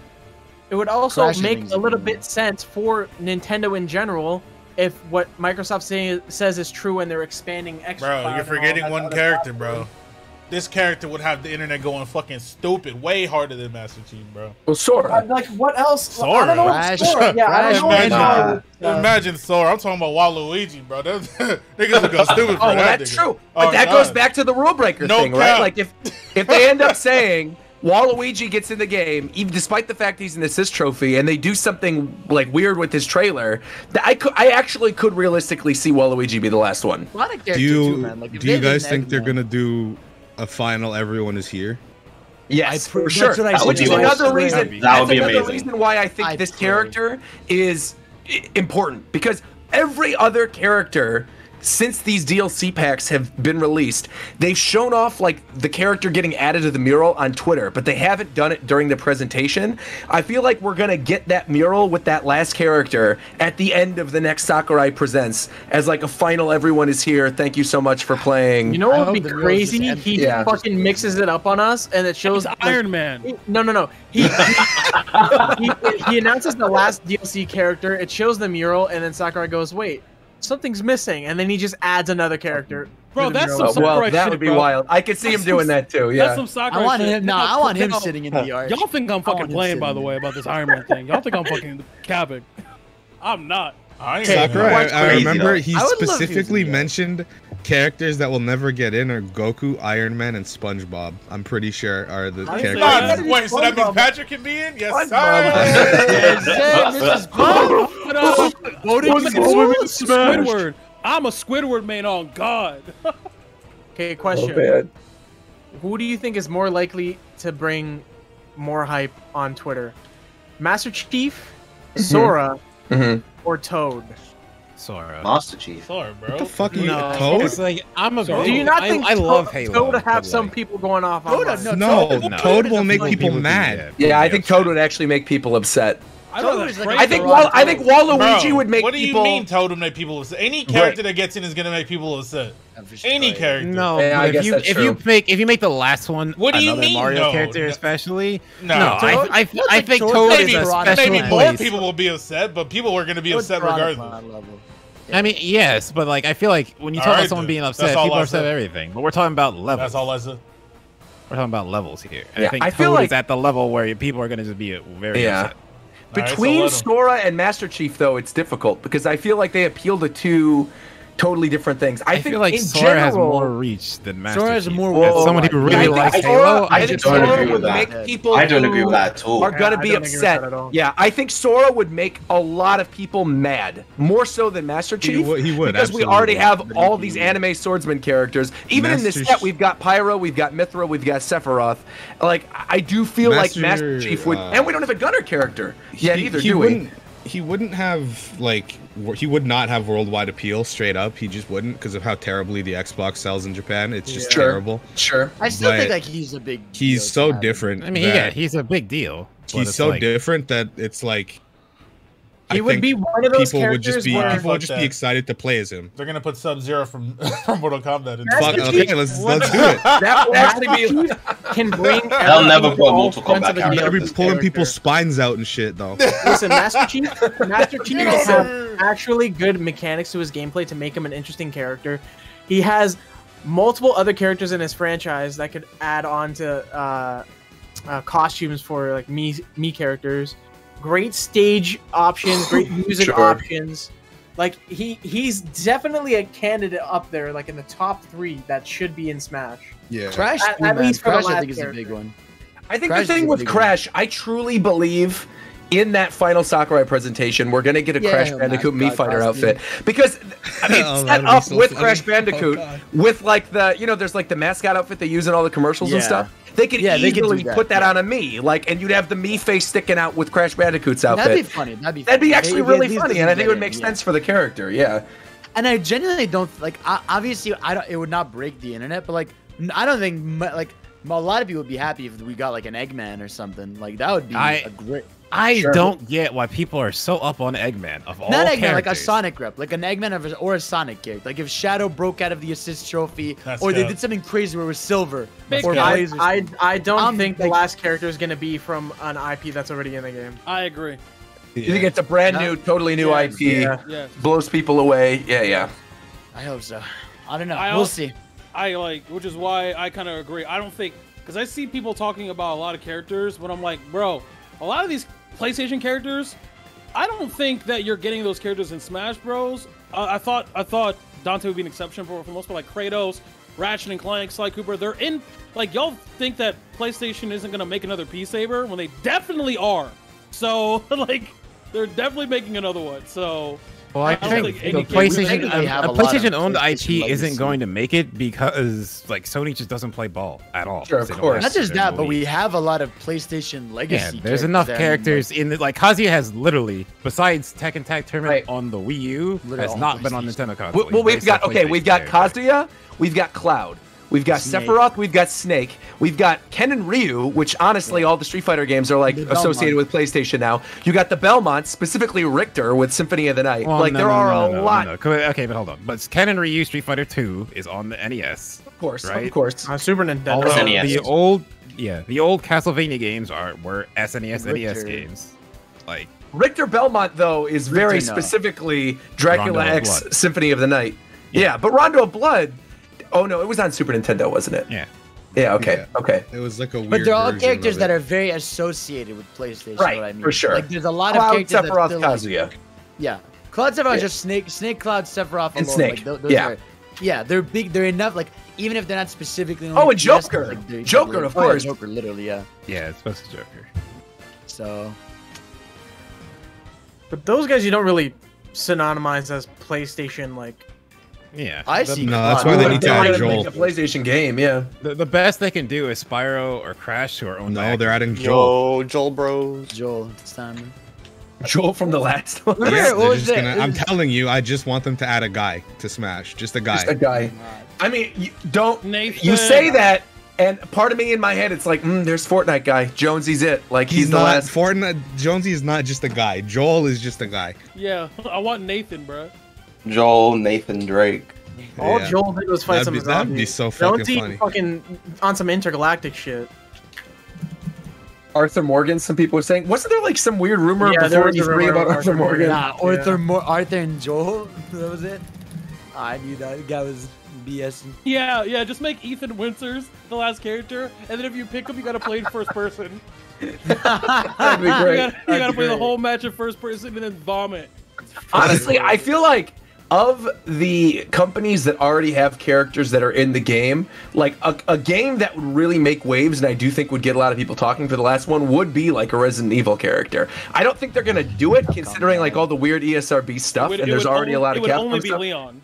it would also Crash make things a little are bit sense for Nintendo in general if what Microsoft says is true and they're expanding extra. Bro, you're forgetting one character, bro. This character would have the internet going fucking stupid, way harder than Master Chief, bro. Well, Sora. Like what else? Sora. I don't know. Crash- Sora. Yeah, I don't know. Imagine Sora. I'm talking about Waluigi, bro. Niggas would go stupid for Oh, well, that. that's nigga. true. But Oh, that God. goes back to the rule breaker No thing, cap. right? Like if they end up saying Waluigi gets in the game, even despite the fact he's an assist trophy, and they do something like weird with his trailer, I actually could realistically see Waluigi be the last one. A lot of Do characters you too, man. Like, if do you they did guys an think they're Eggman- gonna do a final Everyone Is Here? Yes, for that's sure. what I That would Which is be another awesome. reason. That would be That's another amazing. reason why I think I this pray. character is important, because every other character since these DLC packs have been released, they've shown off like the character getting added to the mural on Twitter, but they haven't done it during the presentation. I feel like we're gonna get that mural with that last character at the end of the next Sakurai Presents as like a final Everyone Is Here. Thank you so much for playing. You know what I would hope be the mural crazy? just ends. He Yeah. fucking mixes it up on us, and it shows He's Iron Man. No. He announces the last DLC character. It shows the mural, and then Sakurai goes, "Wait, something's missing," and then he just adds another character. Bro, to the that's mural. some Well, Sakurai that shit, would be bro. wild. I could see him doing that too. That's Yeah. some Sakurai I want shit. him. No, I want him sitting in the art. Y'all think I'm I want fucking him playing, by sitting the there. way, about this Iron Man thing. Y'all think I'm fucking capping. I'm not. I ain't Sakurai, What's I crazy, remember though? he I would love if he was specifically in there. mentioned characters that will never get in are Goku, Iron Man, and SpongeBob. I'm pretty sure are the I characters. said- Nah, wait, so that means Patrick can be in? Yes, Squidward. I'm a Squidward main on God. Okay, question. Who do you think is more likely to bring more hype on Twitter? Master Chief, Sora, or Toad? Sora. Master Chief. Sorry, bro. What the fuck are you, No. Toad? It's like I'm a. Do you not think I love Toad, Halo? Toad would have but, some like, people going off Toad, online? no, No, no. Toad will make Like, people would be- mad. Yeah, I be think upset. Toad would actually make people upset. I Toad know is that's like- I think Bro, I think Waluigi Bro, would make what do you people. mean Toad would make people upset? Any character that gets in is gonna make people upset. Any character. No, Yeah, I but guess if you that's true. if you make the last one What do you another mean, Mario no? character No. especially, No. no, Toad- I like think Toad Toad is maybe a special maybe more place. people will be upset, but people are gonna be upset regardless. I mean, yes, but like I feel like when you talk about Alright, someone then. being That's upset, all people I are upset said. at everything. But we're talking about levels. That's all I said. We're talking about levels here. And Yeah, I think I Toad feel like- is at the level where people are going to just be very Yeah. upset. Between Alright, so let 'em. Sora and Master Chief, though, it's difficult because I feel like they appeal to two totally different things. I I think feel like in Sora general, has more reach than Master Sora has Chief. more As worldwide someone who reach. really I likes think Halo, Sora, I I think just don't Sora agree would with that. make people I don't who agree with that at all. are gonna I be don't agree with upset. that at all. Yeah, I think Sora would make a lot of people mad, more so than Master Chief. He would, because we absolutely. already have But all he these would. anime swordsman characters. Even in this Master set, Ch- we've got Pyro, we've got Mithra, we've got Sephiroth. Like I do feel like Master Master, Chief would, and we don't have a Gunner character yet either, do we? He wouldn't have he would not have worldwide appeal straight up. He just wouldn't because of how terribly the Xbox sells in Japan. It's just Sure. terrible. Sure. I still think But like he's a big. He's deal so to have. different. I mean, that yeah, he's a big deal. but he's it's so like- different that it's like He I would think be one of those people would just characters be where- people would just Fuck be that. excited to play as him. They're gonna put Sub-Zero from Mortal Kombat in. Fuck, Master okay, Chief- let's do it. That would actually be. can bring. They'll never everything put to all Mortal fronts Kombat of a character. deal They're gonna with be this pulling character. people's spines out and shit though. Listen, Master Chief Yes, has sir. actually good mechanics to his gameplay to make him an interesting character. He has multiple other characters in his franchise that could add on to costumes for like me characters. Great stage options, great music Sure. options. Like he's definitely a candidate up there, like in the top 3 that should be in Smash. Yeah. Crash, At- too, at man. least for the Crash, I last think is a character. big one. I think Crash the is thing a with big Crash, I truly believe in that final Sakurai presentation, we're gonna get a Yeah, Crash he'll Bandicoot mascot Mii Fighter costume. outfit because I mean, Oh, set that'd be up so with funny. Crash Oh, Bandicoot God. with like the there's like the mascot outfit they use in all the commercials and Yeah. stuff. They could Yeah, they could do easily that, put that yeah. on a Mii, like, and you'd have the Mii face sticking out with Crash Bandicoot's outfit. That'd be funny. That'd be. That'd be funny. actually They- really these funny, doesn't and I think it get would make sense for the character. Yeah. And I genuinely don't like. Obviously, I don't. It would not break the internet, but like, I don't think like a lot of people would be happy if we got like an Eggman or something. Like that would be a great. I don't get why people are so up on Eggman of all Not Eggman, characters. like a Sonic rep, like an Eggman or a Sonic character. Like if Shadow broke out of the assist trophy, or they did something crazy where it was silver or Blazer. I don't think the last character is gonna be from an IP that's already in the game. I agree. You think it's a brand new, totally new IP, Yes. blows people away? Yeah. I hope so. I don't know. We'll see. Which is why I kind of agree. I don't think, because I see people talking about a lot of characters, but I'm like, bro, a lot of these PlayStation characters, I don't think that you're getting those characters in Smash Bros. I thought Dante would be an exception for most, but like Kratos, Ratchet and Clank, Sly Cooper, they're in. Like, y'all think that PlayStation isn't gonna make another P-Saber when they definitely are. So like, they're definitely making another one. So. Well, I think the PlayStation-owned IP isn't going to make it because like Sony just doesn't play ball at all. Sure, of course. Not just that, but we have a lot of PlayStation legacy. Yeah, there's enough characters in the Kazuya has literally, besides Tekken Tag Tournament on the Wii U, has not been on Nintendo console. Well, we've got Kazuya, we've got Cloud. We've got Sephiroth, we've got Snake, we've got Ken and Ryu, which honestly all the Street Fighter games are like associated with PlayStation now. You got the Belmont, specifically Richter with Symphony of the Night. Well, there are a lot. Okay, but hold on. But Ken and Ryu Street Fighter 2 is on the NES. Of course, right? Of course. On Super Nintendo. Although the old Castlevania games were SNES, NES games. Like Richter Belmont though is very specifically Dracula X Symphony of the Night. Yeah, but Rondo of Blood. Oh no, it was on Super Nintendo, wasn't it? Yeah. Yeah. Okay. Yeah. Okay. It was like a weird. But they're all characters that are very associated with PlayStation. Right. What I mean. For sure. Like there's a lot Cloud, of characters Sephiroth, that Kazuya. Yeah. Cloud, Sephiroth, just Snake, Cloud, Sephiroth, and alone. Snake. Like, those are, they're big. They're enough. Like even if they're not specifically. Oh, and Joker. Joker, of course. Joker, literally, yeah. Yeah, it's supposed to Joker. So. But those guys you don't really synonymize as PlayStation like. Yeah, I see. No, that's why they need to add Joel. Make a PlayStation game, yeah. The best they can do is Spyro or Crash to our own. No, they're adding Joel. Joel Bros. Joel, it's time. Joel from the last one. I'm telling you, I just want them to add a guy to Smash. Just a guy. Just a guy. I mean, Nathan. You say that, and part of me in my head, it's like, there's Fortnite guy. Jonesy's it. Like he's the last. Fortnite. Jonesy is not just a guy. Joel is just a guy. Yeah, I want Nathan, bro. Joel, Nathan, Drake. All Joel did was fight some zombies. That'd be so fucking Jonesy funny. Fucking on some intergalactic shit. Arthur Morgan, some people were saying. Wasn't there like some weird rumor before E3 about Arthur Morgan? Nah, Arthur and Joel. That was it. I knew that guy was BS. Yeah, just make Ethan Winters the last character, and then if you pick him, you gotta play in first person. That'd be great. You gotta play the whole match in first person and then vomit. Honestly, I feel like of the companies that already have characters that are in the game, like a game that would really make waves, and I do think would get a lot of people talking for the last one, would be like a Resident Evil character. I don't think they're gonna do it, considering like all the weird ESRB stuff, and there's already a lot of Capcom stuff. It would only be Leon.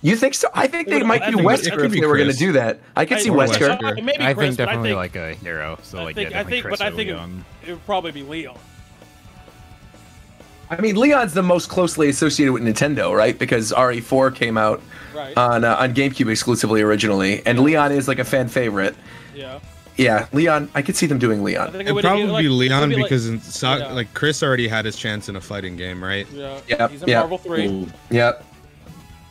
You think so? I think they might be Wesker if they were going to do that. I could see Wesker. I think definitely like a hero. So like, I think it would probably be Leon. I mean, Leon's the most closely associated with Nintendo, right? Because RE4 came out on GameCube exclusively originally, and Leon is like a fan favorite. Yeah. Yeah, Leon. I could see them doing Leon. It'd probably be Leon because like Chris already had his chance in a fighting game, right? Yeah. Yep. He's in Marvel 3. Yep.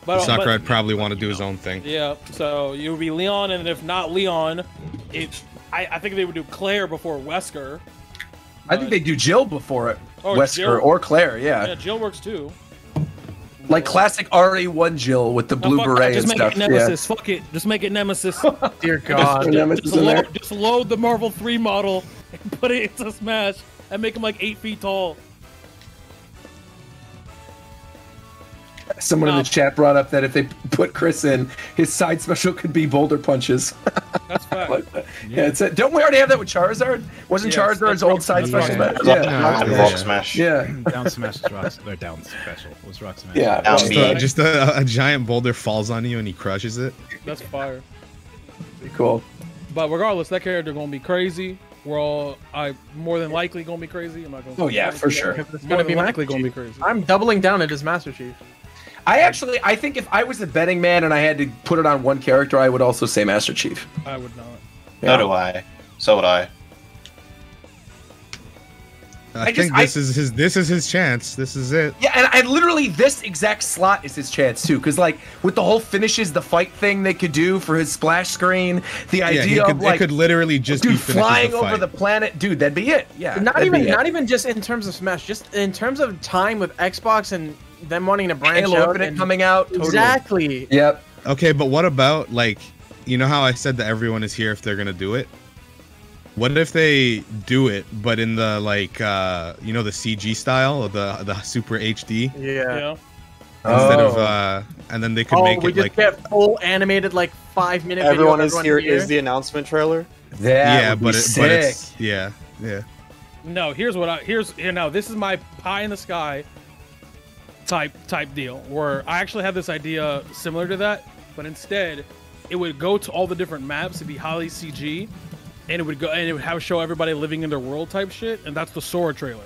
Sakura'd probably want to do his own thing. Yeah, so you would be Leon, and if not Leon, I think they would do Claire before Wesker. I think they do Jill before Wesker or Claire, yeah. Yeah, Jill works too. Like classic RE1 Jill with the blue beret and stuff. Just make it Nemesis. Fuck it. Just make it Nemesis. Dear God. Just load the Marvel 3 model and put it into Smash and make him like 8 feet tall. Someone in the chat brought up that if they put Chris in, his side special could be boulder punches. That's fact. Like that. Yeah, don't we already have that with Charizard? Wasn't Charizard's old side special? Rock Smash. Yeah. Down Smash is Rock, or down special was Rock Smash. Yeah. Just a giant boulder falls on you and he crushes it. That's fire. Pretty cool. But regardless, that character gonna be crazy. We're all more than likely gonna be crazy. I'm not gonna. Oh yeah, for sure. It's gonna be likely gonna be crazy. I'm doubling down it as Master Chief. I think if I was a betting man and I had to put it on one character, I would also say Master Chief. I would not. So do I. So would I. I think this is his chance. This is it. Yeah, and literally this exact slot is his chance too, because like with the whole finishes the fight thing they could do for his splash screen, the idea of like it could literally just dude be flying over the planet, dude, that'd be it. Yeah, not even just in terms of Smash, just in terms of time with Xbox and them wanting to branch Halo out Infinite and coming out. Totally. Exactly. Yep. Okay, but what about like, you know how I said that everyone is here if they're gonna do it? What if they do it, but in the like, you know, the CG style, or the Super HD? Yeah. Instead of, and then they could make we it just like get full animated like 5-minute video. Everyone is here is the announcement trailer. but it's yeah. No, here's now this is my pie in the sky type deal where I actually have this idea similar to that, but instead it would go to all the different maps. It'd be highly CG. And it would have show everybody living in their world type shit, and that's the Sora trailer.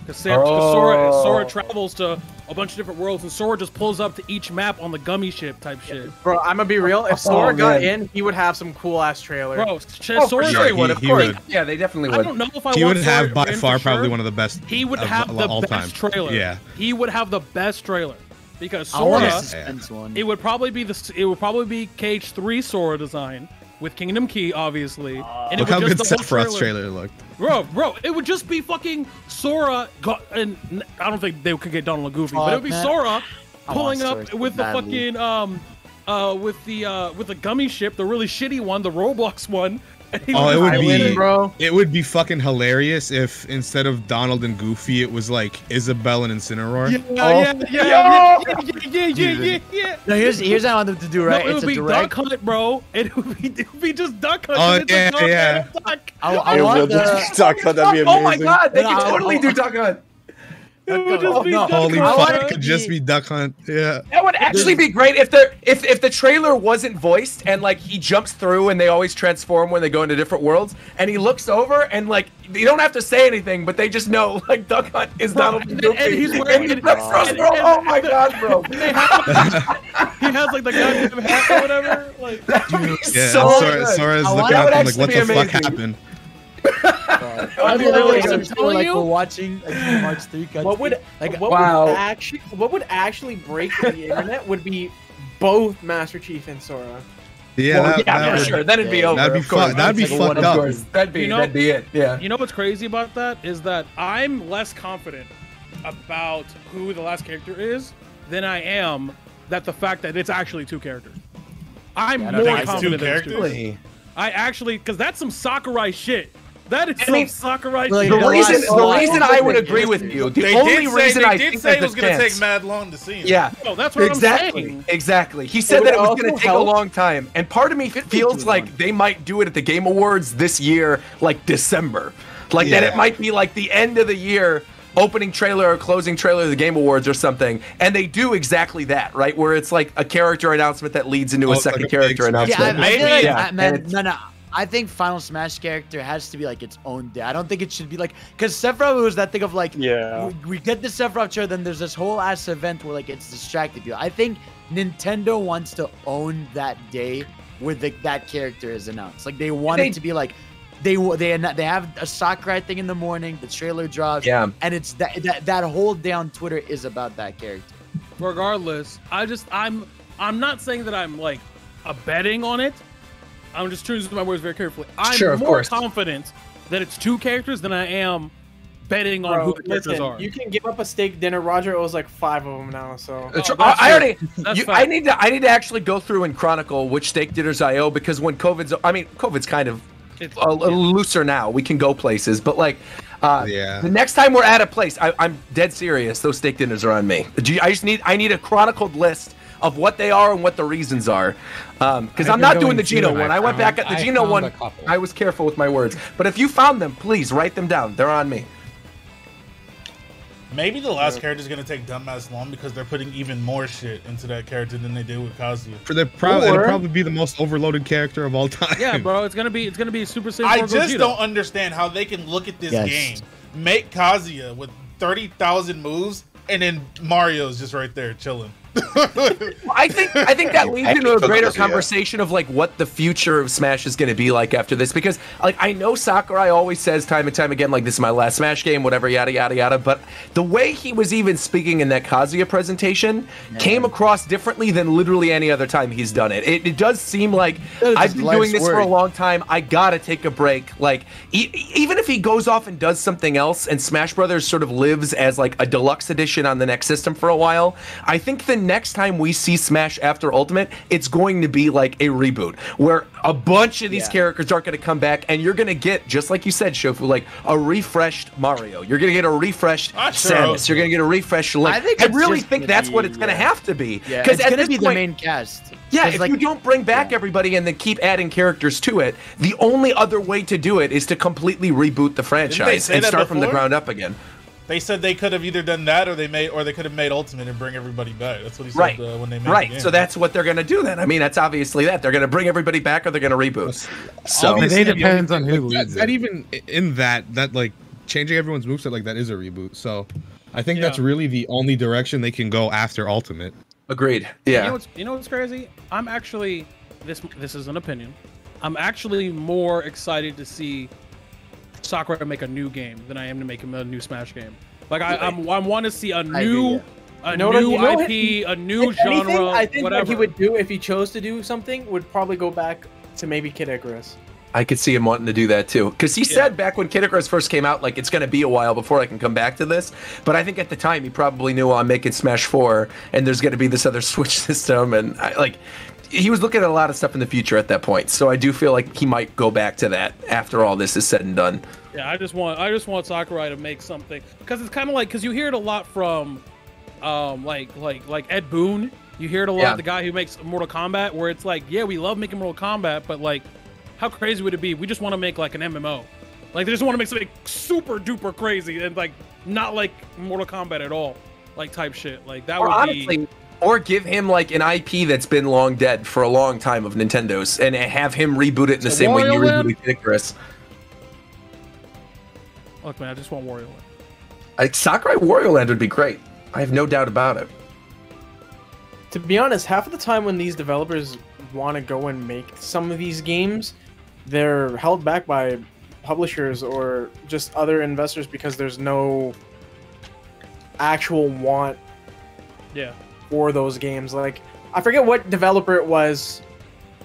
Because Sora travels to a bunch of different worlds, and Sora just pulls up to each map on the gummy ship type shit. Bro, I'm gonna be real. If Sora got in, he would have some cool ass trailer. Bro, Sora sure would, of course. Yeah, they definitely would. I don't know if I he want would have Sora by in far for sure. probably one of the best. He would have the best trailer. Yeah, he would have the best trailer because I want a Sora. suspense one. It would probably be KH3 Sora design. With Kingdom Key, obviously. And look how good Sephiroth's trailer looked. Bro, it would just be fucking Sora, and I don't think they could get Donald and Goofy, but it would be Sora pulling up with the fucking, with the gummy ship, the really shitty one, the Roblox one. It would be fucking hilarious if instead of Donald and Goofy, it was like Isabelle and Incineroar. Yeah. No, here's what I want them to do, right? No, it would be Duck Hunt, bro. It would be just Duck Hunt. Oh, yeah. I want the Duck Hunt, that'd be amazing. Oh my god, they could totally do Duck Hunt. It would just be Duck Holy Hunt. fuck, it could just be Duck Hunt. Yeah. That would actually be great if the trailer wasn't voiced and like he jumps through and they always transform when they go into different worlds and he looks over and like you don't have to say anything but they just know like Duck Hunt is Donald and Goofy. And he's wearing oh my god, bro. He has like the goddamn hat or whatever. Like, Sora's looking at them like, what the fuck happened? I'm like we're watching March 3 cutscene. What would actually break the internet would be both Master Chief and Sora. Yeah, for sure. Then it'd be over. That'd be fucked up. That'd be it. Yeah. You know what's crazy about that is that I'm less confident about who the last character is than I am that the fact that it's actually two characters. I'm more confident that it's two characters. I actually, because that's some Sakurai shit. That is some Sakurai shit. The reason I would agree with you, the only reason I think it was going to take mad long to see him. Yeah, that's what I'm saying. Exactly. He said that it was going to take a long time, and part of me feels like they might do it at the Game Awards this year, like December, like that it might be like the end of the year. Opening trailer or closing trailer of the Game Awards or something, and they do exactly that, right? Where it's like a character announcement that leads into a second character announcement. I think Final Smash character has to be like its own day. I don't think it should be like, because Sephiroth was that thing of like, we get the Sephiroth trailer, then there's this whole ass event where like it's distracted you. I think Nintendo wants to own that day where that character is announced. Like they want it to be like. They have a Sakurai thing in the morning. The trailer drops, and it's that whole day on Twitter is about that character. Regardless, I'm not saying that I'm like a betting on it. I'm just choosing my words very carefully. I'm more confident that it's two characters than I am betting on who the characters are. You can give up a steak dinner, Roger. It was like 5 of them now. So I need to actually go through and chronicle which steak dinners I owe because when COVID's kind of. It's a little looser now. We can go places, but like, the next time we're at a place, I'm dead serious. Those steak dinners are on me. I need a chronicled list of what they are and what the reasons are, because I'm not doing the Geno one. I went back at the Geno one. I was careful with my words, but if you found them, please write them down. They're on me. Maybe the last character is going to take dumbass long because they're putting even more shit into that character than they did with Kazuya. It'll probably be the most overloaded character of all time. Yeah, bro, it's gonna be Super Saiyan 4 I just Gogeta. don't understand how they can look at this game, make Kazuya with 30,000 moves, and then Mario's just right there chilling. I think that leads into a greater conversation of like what the future of Smash is going to be like after this, because like I know Sakurai always says time and time again like this is my last Smash game, whatever, yada yada yada, but the way he was even speaking in that Kazuya presentation came across differently than literally any other time he's done it. It does seem like I've been doing this for a long time. I gotta take a break. Like even if he goes off and does something else and Smash Brothers sort of lives as like a deluxe edition on the next system for a while, I think the next time we see Smash after Ultimate, it's going to be like a reboot where a bunch of these characters aren't going to come back, and you're going to get, just like you said, Shofu, like a refreshed Mario. You're going to get a refreshed Samus. You're going to get a refreshed Link. I really think that's what it's going to have to be. Because it's going to be the main cast. Yeah, if you don't bring back everybody and then keep adding characters to it, the only other way to do it is to completely reboot the franchise and start from the ground up again. They said they could have either done that or they could have made Ultimate and bring everybody back. That's what he said when they made the game. So that's what they're going to do then. I mean, that's obviously that. They're going to bring everybody back or they're going to reboot. So it depends on who leads it. That even in that like changing everyone's moveset like that is a reboot. So I think that's really the only direction they can go after Ultimate. Agreed. Yeah. You know what's crazy? I'm actually this is an opinion. I'm actually more excited to see Sakurai make a new game than I am to make him a new Smash game. Like I want to see a new IP, a new genre. I think whatever. what he would do if he chose to do something would probably go back to maybe Kid Icarus. I could see him wanting to do that too, because he said back when Kid Icarus first came out, like it's going to be a while before I can come back to this. But I think at the time he probably knew I'm making Smash 4, and there's going to be this other Switch system, and he was looking at a lot of stuff in the future at that point. So I do feel like he might go back to that after all this is said and done. Yeah, I just want Sakurai to make something, because it's kind of like, because you hear it a lot from, like Ed Boon. You hear it a lot, the guy who makes Mortal Kombat, where it's like, yeah, we love making Mortal Kombat, but like, how crazy would it be? We just want to make like an MMO. Like they just want to make something super duper crazy and like not like Mortal Kombat at all, like type shit. Like that would be. Or give him like an IP that's been long dead for a long time of Nintendo's, and have him reboot it in the same way you rebooted Icarus. Look, man, I just want Wario Land. Sakurai Wario Land would be great. I have no doubt about it. To be honest, half of the time when these developers want to go and make some of these games, they're held back by publishers or just other investors because there's no actual want for those games. Like, I forget what developer it was,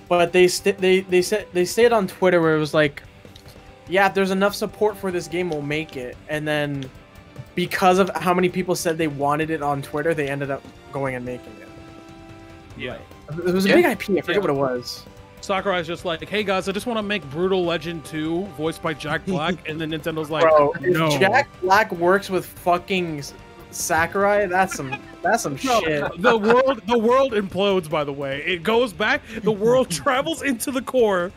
but they said on Twitter where it was like, yeah, if there's enough support for this game, we'll make it. And then because of how many people said they wanted it on Twitter, they ended up going and making it. Yeah. It was a big IP. I forget what it was. Sakurai's just like, hey guys, I just want to make Brutal Legend 2 voiced by Jack Black, and then Nintendo's like, bro, no. If Jack Black works with fucking Sakurai, that's some shit. The world implodes, by the way. It goes back, the world travels into the core,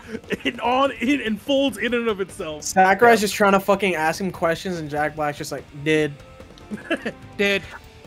and folds in and of itself. Sakurai's just trying to fucking ask him questions, and Jack Black's just like, did.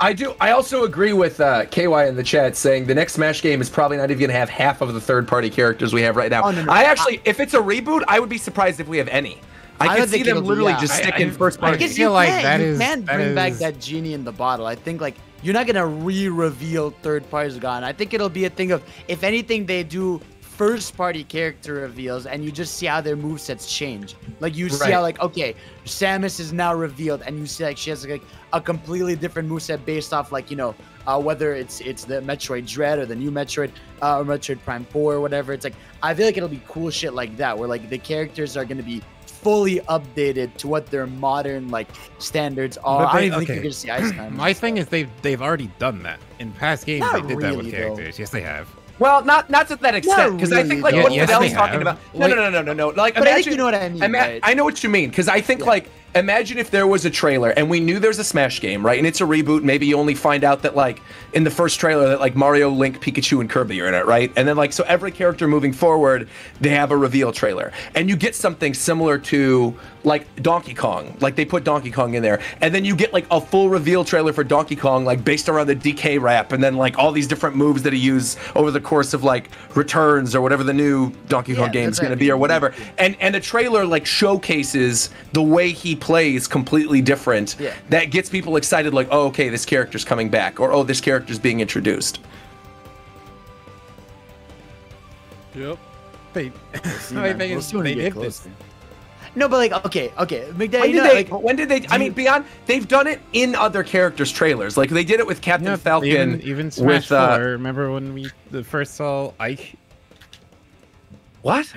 I also agree with KY in the chat saying the next Smash game is probably not even going to have half of the third-party characters we have right now. No. I actually, if it's a reboot, I would be surprised if we have any. I can see them literally just sticking first-party. I feel like you can't bring back that genie in the bottle. I think like you're not gonna re-reveal third parties gone. I think it'll be a thing of, if anything, they do first-party character reveals, and you just see how their movesets change. Like you see how, like, okay, Samus is now revealed, and you see like she has like a completely different moveset based off, like, you know, whether it's the Metroid Dread or the new Metroid or Metroid Prime 4 or whatever. It's like, I feel like it'll be cool shit like that, where like the characters are gonna be fully updated to what their modern like standards are. I don't even think you're gonna see Ice Time. My thing is they've already done that in past games. Not they did that with really, characters. Yes, they have. Well, not to that extent, because I think like what Fidel's talking about. No. Like, but imagine, I think you know what I mean. Right? I know what you mean, because I think like, imagine if there was a trailer and we knew there's a Smash game, right? And it's a reboot. Maybe you only find out that like in the first trailer that like Mario, Link, Pikachu, and Kirby are in it, right? And then like, so every character moving forward, they have a reveal trailer, and you get something similar to like Donkey Kong. Like they put Donkey Kong in there, and then you get like a full reveal trailer for Donkey Kong, like based around the DK rap, and then like all these different moves that he used over the course of like Returns or whatever the new Donkey Kong game is going to be or whatever. And the trailer like showcases the way he play is completely different. Yeah. That gets people excited, like, oh, okay, this character's coming back, or oh, this character's being introduced. Yep. They did this. No, but like, okay, when did they? I mean, beyond, they've done it in other characters' trailers. Like they did it with Captain Falcon. Even Smash 4. Remember when we first saw Ike? What?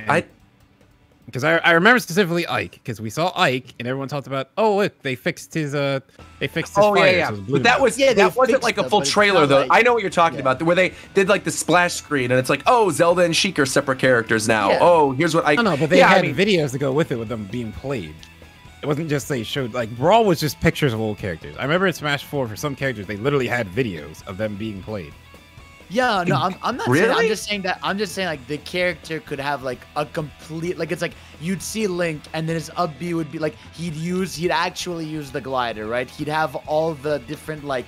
Because I remember specifically Ike, because we saw Ike and everyone talked about, oh look, they fixed his fire. Yeah. So but that wasn't like a full trailer though. Like, I know what you're talking about, where they did like the splash screen and it's like, oh, Zelda and Sheik are separate characters now. Yeah. Oh, here's what Ike. No, but they had videos to go with it, with them being played. It wasn't just they showed, like, Brawl was just pictures of old characters. I remember in Smash 4 for some characters they literally had videos of them being played. Yeah, no, I'm not saying. I'm just saying like the character could have like a complete, like, it's like you'd see Link and then his up B would be like he'd actually use the glider, right? He'd have all the different like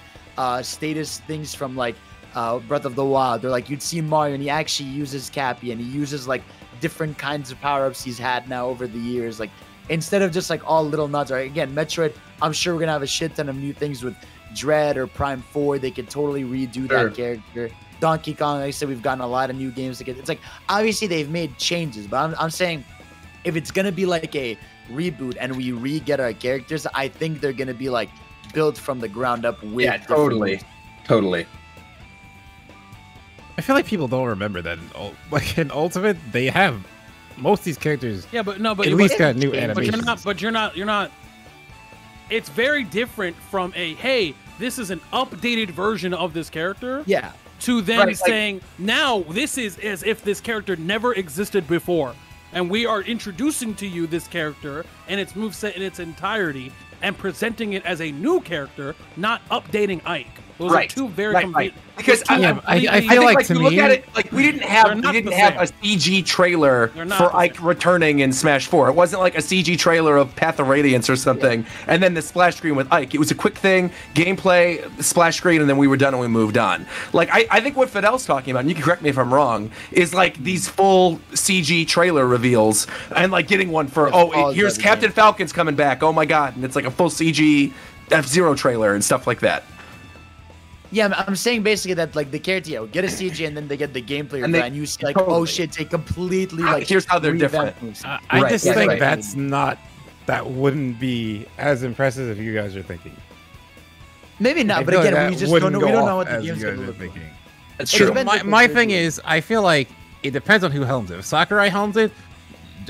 status things from like Breath of the Wild, or like you'd see Mario and he actually uses Cappy and he uses like different kinds of power-ups he's had now over the years, like instead of just like all little nods. Right? Again, Metroid, I'm sure we're gonna have a shit ton of new things with Dread or Prime 4. They could totally redo that character. Donkey Kong, like I said, we've gotten a lot of new games to get. It's like, obviously they've made changes, but I'm saying if it's going to be like a reboot and we re-get our characters, I think they're going to be like built from the ground up with. Yeah, totally. I feel like people don't remember that in Ultimate, they have most of these characters. Yeah, but at least got new animations. But you're not. It's very different from hey, this is an updated version of this character. Yeah. To then saying, now this is as if this character never existed before. And we are introducing to you this character and its moveset in its entirety and presenting it as a new character, not updating Ike. Those are two very complete. Because I feel like to you me, look at it, like we didn't have a CG trailer for Ike returning in Smash 4. It wasn't like a CG trailer of Path of Radiance or something, and then the splash screen with Ike. It was a quick thing, gameplay, splash screen, and then we were done and we moved on. Like I think what Fidel's talking about, and you can correct me if I'm wrong, is like these full CG trailer reveals and like getting one for here's Captain Falcon's coming back. Oh my god, and it's like a full CG F-Zero trailer and stuff like that. Yeah, I'm saying basically that like the character, get a CG and then they get the gameplay and you see like, oh shit, they completely like. Here's how they're different. I just think that wouldn't be as impressive as you guys are thinking. Maybe not, but again, we don't know what the game's gonna look like. That's true. My thing is, I feel like it depends on who helms it. If Sakurai helms it,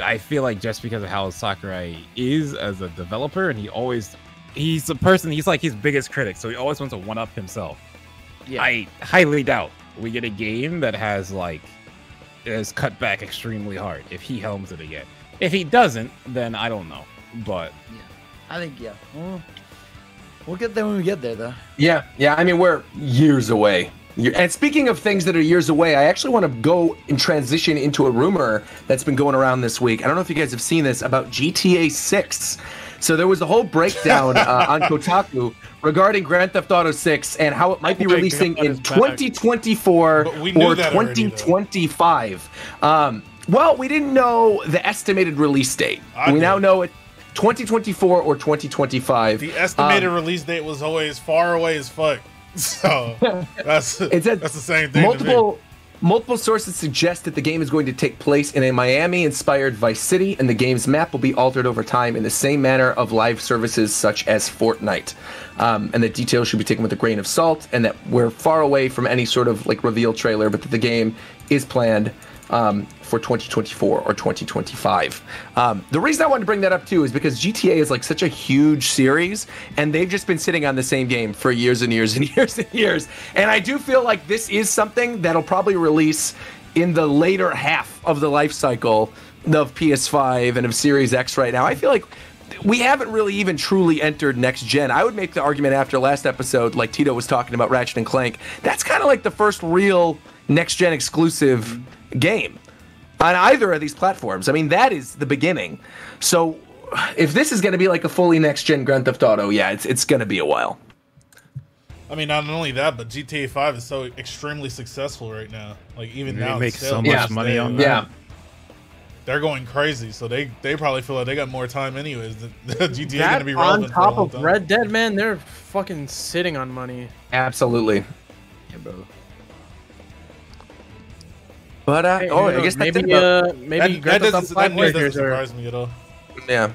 I feel like just because of how Sakurai is as a developer, and he's a person, he's like his biggest critic, so he always wants to one-up himself. Yeah. I highly doubt we get a game that has is cut back extremely hard if he helms it again. If he doesn't, then I don't know. But I think we'll get there when we get there, though. Yeah. I mean, we're years away. And speaking of things that are years away, I actually want to go and transition into a rumor that's been going around this week. I don't know if you guys have seen this about GTA 6. So there was a whole breakdown on Kotaku regarding Grand Theft Auto 6 and how it might be releasing in 2024 or 2025. Well, we didn't know the estimated release date. We now know it 2024 or 2025. The estimated release date was always far away as fuck. So that's the same thing. Multiple sources suggest that the game is going to take place in a Miami-inspired Vice City, and the game's map will be altered over time in the same manner of live services such as Fortnite. And the details should be taken with a grain of salt, and that we're far away from any sort of reveal trailer, but that the game is planned for 2024 or 2025. The reason I wanted to bring that up too is because GTA is such a huge series, and they've just been sitting on the same game for years and years and years and years. And I do feel like this is something that'll probably release in the later half of the life cycle of PS5 and of Series X right now. I feel like we haven't really even truly entered next gen. I would make the argument after last episode, like Tito was talking about Ratchet and Clank, that's kind of like the first real next gen exclusive game on either of these platforms. I mean, that is the beginning. So if this is going to be a fully next gen Grand Theft Auto, it's going to be a while. I mean, not only that, but GTA 5 is so extremely successful right now. Even now, they make so much money on that. Yeah. they're going crazy, so they probably feel like they got more time anyways. The GTA That gonna be relevant on top for a long of time. Red Dead, man, they're fucking sitting on money. Absolutely. Yeah, bro. But Hey, I guess maybe that Grand Theft Auto 5 news doesn't players are. surprise me at all. yeah.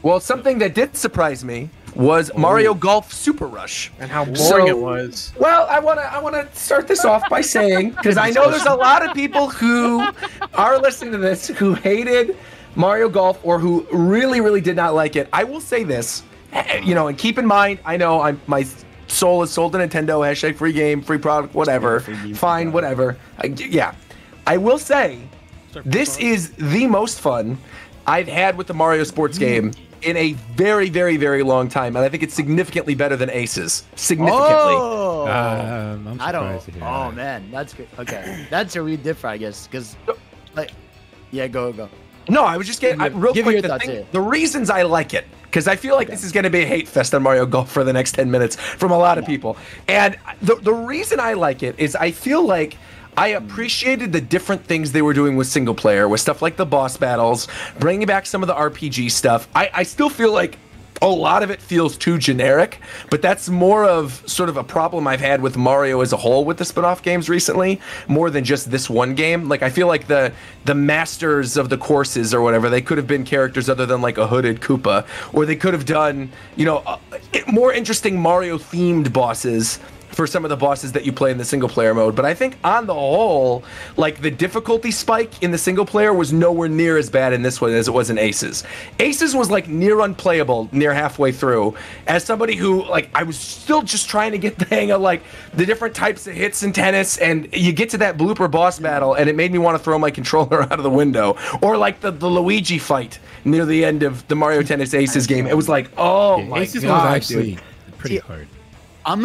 Well, something that did surprise me was Mario Golf Super Rush. And how boring So- it was. Well, I wanna start this off by saying, because I know there's a lot of people who are listening to this who hated Mario Golf or who really, really did not like it. I will say this, and keep in mind, I know my soul is sold to Nintendo. # free game, free product, whatever. Fine, whatever. I will say, this is the most fun I've had with the Mario sports game in a very, very, very long time, and I think it's significantly better than Aces. Significantly. Oh, I'm I don't. surprised to hear Oh that. man, that's good. Okay, that's where we differ, I guess. Because, go. No, I was just getting real Give me quick. your thoughts, yeah. The reasons I like it, because I feel like this is going to be a hate fest on Mario Golf for the next 10 minutes from a lot of people. And the reason I like it is I feel like I appreciated the different things they were doing with single player, with stuff like the boss battles, bringing back some of the RPG stuff. I still feel like a lot of it feels too generic, but that's more of sort of a problem I've had with Mario as a whole with the spin-off games recently, more than just this one game. Like, I feel like the masters of the courses or whatever, they could have been characters other than like a hooded Koopa, or they could have done, more interesting Mario-themed bosses for some of the bosses that you play in the single player mode. But I think on the whole, like, the difficulty spike in the single player was nowhere near as bad in this one as it was in Aces. Aces was like near unplayable near halfway through. As somebody who, like, I was still just trying to get the hang of like the different types of hits in tennis, and you get to that blooper boss battle and it made me want to throw my controller out of the window. Or like the Luigi fight near the end of the Mario Tennis Aces game. It was like, oh my Aces god, was actually dude. pretty hard. I'm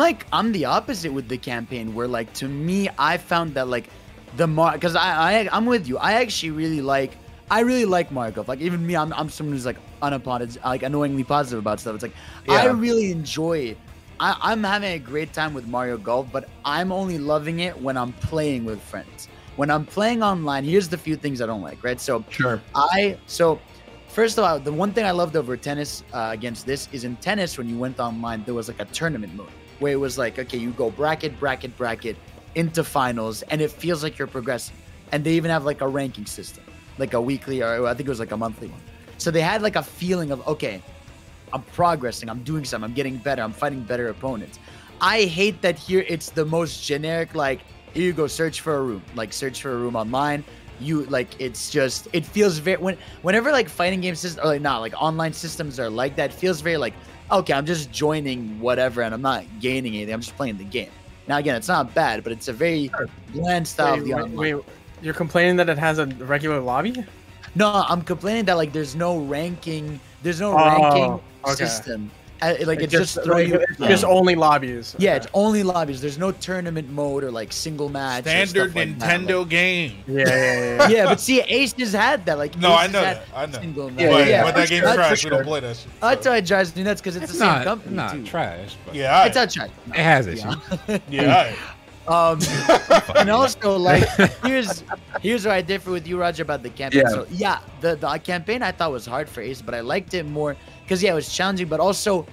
the opposite with the campaign, where like to me I found that like because I'm with you. I actually really like Mario Golf. Like, even me, I'm someone who's like unapologetic, like annoyingly positive about stuff. It's like I really enjoy. I'm having a great time with Mario Golf, but I'm only loving it when I'm playing with friends. When I'm playing online, here's the few things I don't like. Right, so first of all, the one thing I loved over tennis against this is in tennis, when you went online, there was like a tournament mode where it was like, okay, you go bracket into finals, and it feels like you're progressing. And they even have like a ranking system, like a weekly, or I think it was like a monthly one. So they had like a feeling of, okay, I'm progressing, I'm doing something, I'm getting better, I'm fighting better opponents. I hate that here it's the most generic, like, here you go, search for a room online. You like, it's just, it feels very, whenever like fighting game systems, or like not like online systems are like that, it feels very like, okay, I'm just joining whatever and I'm not gaining anything, I'm just playing the game. Now again, it's not bad, but it's a very bland style of the online. Wait, you're complaining that it has a regular lobby? No, I'm complaining that like there's no ranking system. It's just only lobbies. Yeah, it's only lobbies. There's no tournament mode or like single match. Standard like Nintendo game. Yeah. Yeah, but see, Aces had that. Like, no, Aces I know had that. I know. Single match. But that game's trash. We don't play that shit. That's why it drives me nuts, because it's the same company not too. trash. But Yeah, It's not trash. No. it has issues. yeah. And also, like, here's where I differ with you, Roger, about the campaign. Yeah. So the campaign I thought was hard for Ace, but I liked it more because it was challenging, but also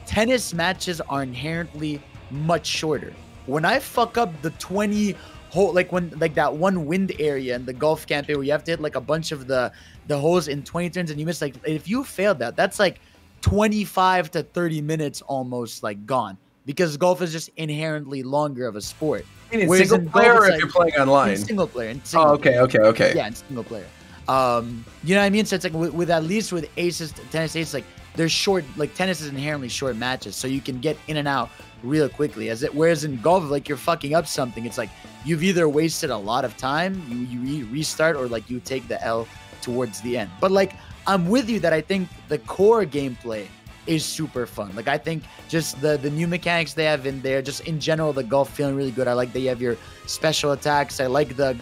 tennis matches are inherently much shorter. When I fuck up the 20 hole, like when like that one wind area in the golf campaign where you have to hit like a bunch of the holes in 20 turns and you miss, like, if you failed that's like 25 to 30 minutes almost like gone, because golf is just inherently longer of a sport. In single player, or if you're playing online? In single player. Okay. Yeah, in single player. You know what I mean? So it's like with at least with Aces, tennis Aces, like, they're short, like tennis is inherently short matches, so you can get in and out real quickly. Whereas in golf, like, you're fucking up something, it's like you've either wasted a lot of time, you restart, or like you take the L towards the end. But like, I'm with you that I think the core gameplay is super fun. Like, I think just the new mechanics they have in there, just in general, the golf feeling really good. I like that you have your special attacks. I like the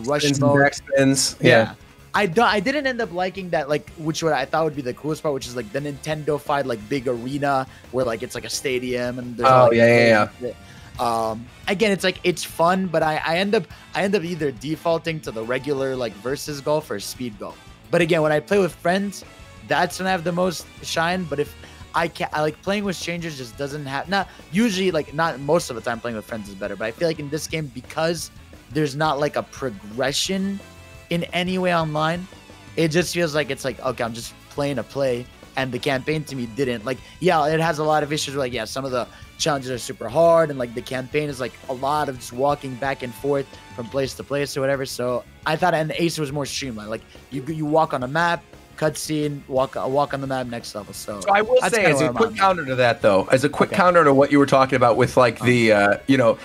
rush mode. Backspins. Yeah. I didn't end up liking that, like, which what I thought would be the coolest part, which is like the Nintendo-fied like big arena where like it's like a stadium and there's Again, it's like it's fun, but I end up either defaulting to the regular like versus golf or speed golf. But again, when I play with friends, that's when I have the most shine. But if I like playing with strangers, just doesn't have not usually like not most of the time playing with friends is better. But I feel like in this game, because there's not like a progression in any way online, it just feels like it's like, okay, I'm just playing a play. And the campaign to me didn't like, yeah, it has a lot of issues where, like, yeah, some of the challenges are super hard, and like the campaign is like a lot of just walking back and forth from place to place or whatever. So I thought, and the Ace was more streamlined. Like you walk on a map, cutscene, walk on the map, next level. So I will say, as a quick counter to that, though, as a quick counter to what you were talking about with like the, you know,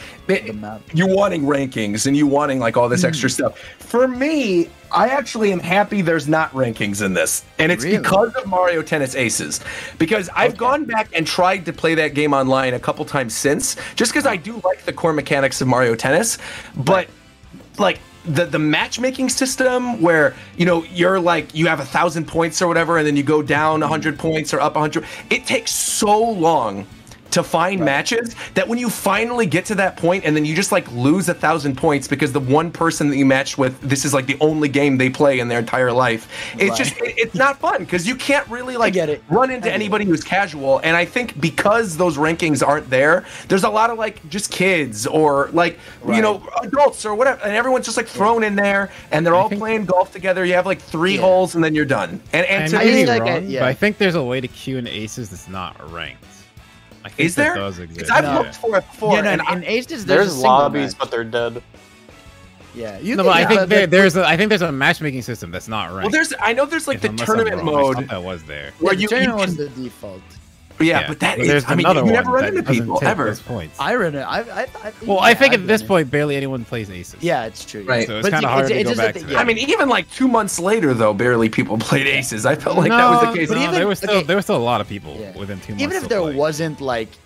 you wanting rankings and you wanting like all this extra stuff. For me, I actually am happy there's not rankings in this, and it's because of Mario Tennis Aces. Because I've gone back and tried to play that game online a couple times since, just because I do like the core mechanics of Mario Tennis, but like the matchmaking system where, you know, you're like, you have 1,000 points or whatever, and then you go down 100 points or up 100. It takes so long to find matches that when you finally get to that point and then you just like lose 1,000 points because the one person that you matched with, this is like the only game they play in their entire life. It's just, it's not fun because you can't really like run into anybody who's casual. And I think because those rankings aren't there, there's a lot of like just kids or like, you know, adults or whatever. And everyone's just like thrown in there and they're all playing golf together. You have like 3 holes and then you're done. And to me, but I think there's a way to queue in Aces that's not ranked. Is there? Does exist. I've looked for it before. Yeah, no, in Aces, there's lobbies, but they're dead. Yeah, no, but I think there's a matchmaking system that's not ranked. Well, I know there's like the tournament mode that was there. Where you was the default. Yeah, but that is, I mean, you never run into people ever. I run it. I think at this point, barely anyone plays Aces. Yeah, it's true. Right. So it's kind of hard to go back to. I mean, even like 2 months later, though, barely people played Aces. I felt like that was the case. But there was still a lot of people within 2 months.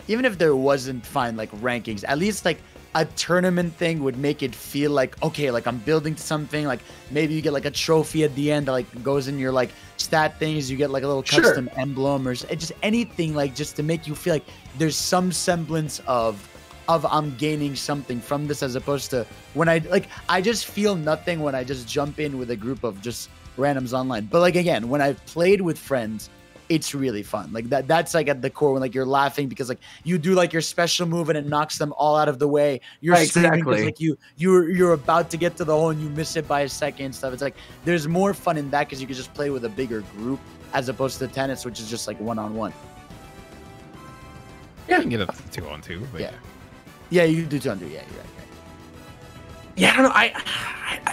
Even if there wasn't fine like rankings, at least like a tournament thing would make it feel like, okay, like I'm building to something. Like maybe you get like a trophy at the end that like goes in your like stat things. You get like a little custom emblem or just anything, like just to make you feel like there's some semblance of I'm gaining something from this, as opposed to when I just feel nothing when I just jump in with a group of just randoms online. But like again, when I've played with friends, it's really fun. Like that's like at the core when like you're laughing because like you do like your special move and it knocks them all out of the way. You're screaming because like you're about to get to the hole and you miss it by a second and stuff. It's like there's more fun in that because you can just play with a bigger group as opposed to tennis, which is just like 1-on-1. Yeah, you can get up to 2-on-2. But yeah, you can do 2-on-2. Yeah, you're right. Yeah, I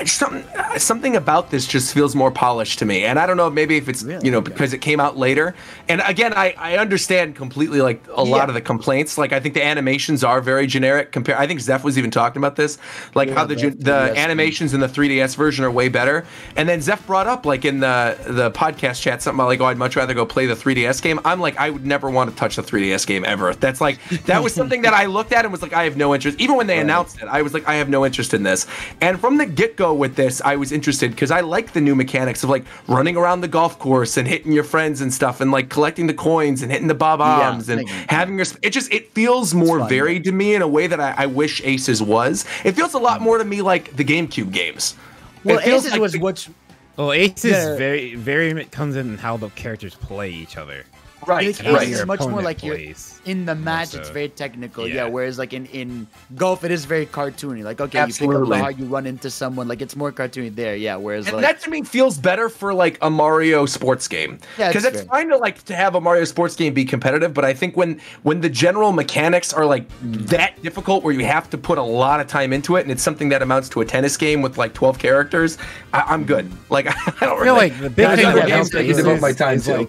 don't know. Something about this just feels more polished to me, and I don't know, maybe if it's because it came out later. And again, I understand completely like a lot of the complaints. Like I think the animations are very generic. I think Zeph was even talking about this, like how the animations in the 3DS version are way better. And then Zeph brought up like in the podcast chat something about like, oh, I'd much rather go play the 3DS game. I'm like, I would never want to touch the 3DS game ever. That's like that was something that I looked at and was like, I have no interest. Even when they announced it, I was like, I have no interest in this. And from the get-go with this, I was interested because I like the new mechanics of like running around the golf course and hitting your friends and stuff and like collecting the coins and hitting the bob-ombs and having your... It feels more varied to me in a way that I wish Aces was. It feels a lot more to me like the GameCube games. Well, Aces was what's... Well, Aces very comes in how the characters play each other. Right. It's much more like you're in the match. It's very technical. Yeah. Whereas like in golf, it is very cartoony. Like okay, you pick up the heart, you run into someone. Like it's more cartoony there. Yeah. Whereas and that to me feels better for like a Mario sports game. Yeah. Because it's fine to like to have a Mario sports game be competitive, but I think when the general mechanics are like that difficult, where you have to put a lot of time into it, and it's something that amounts to a tennis game with like 12 characters, I'm good. Like I don't feel like the big thing devote my time to.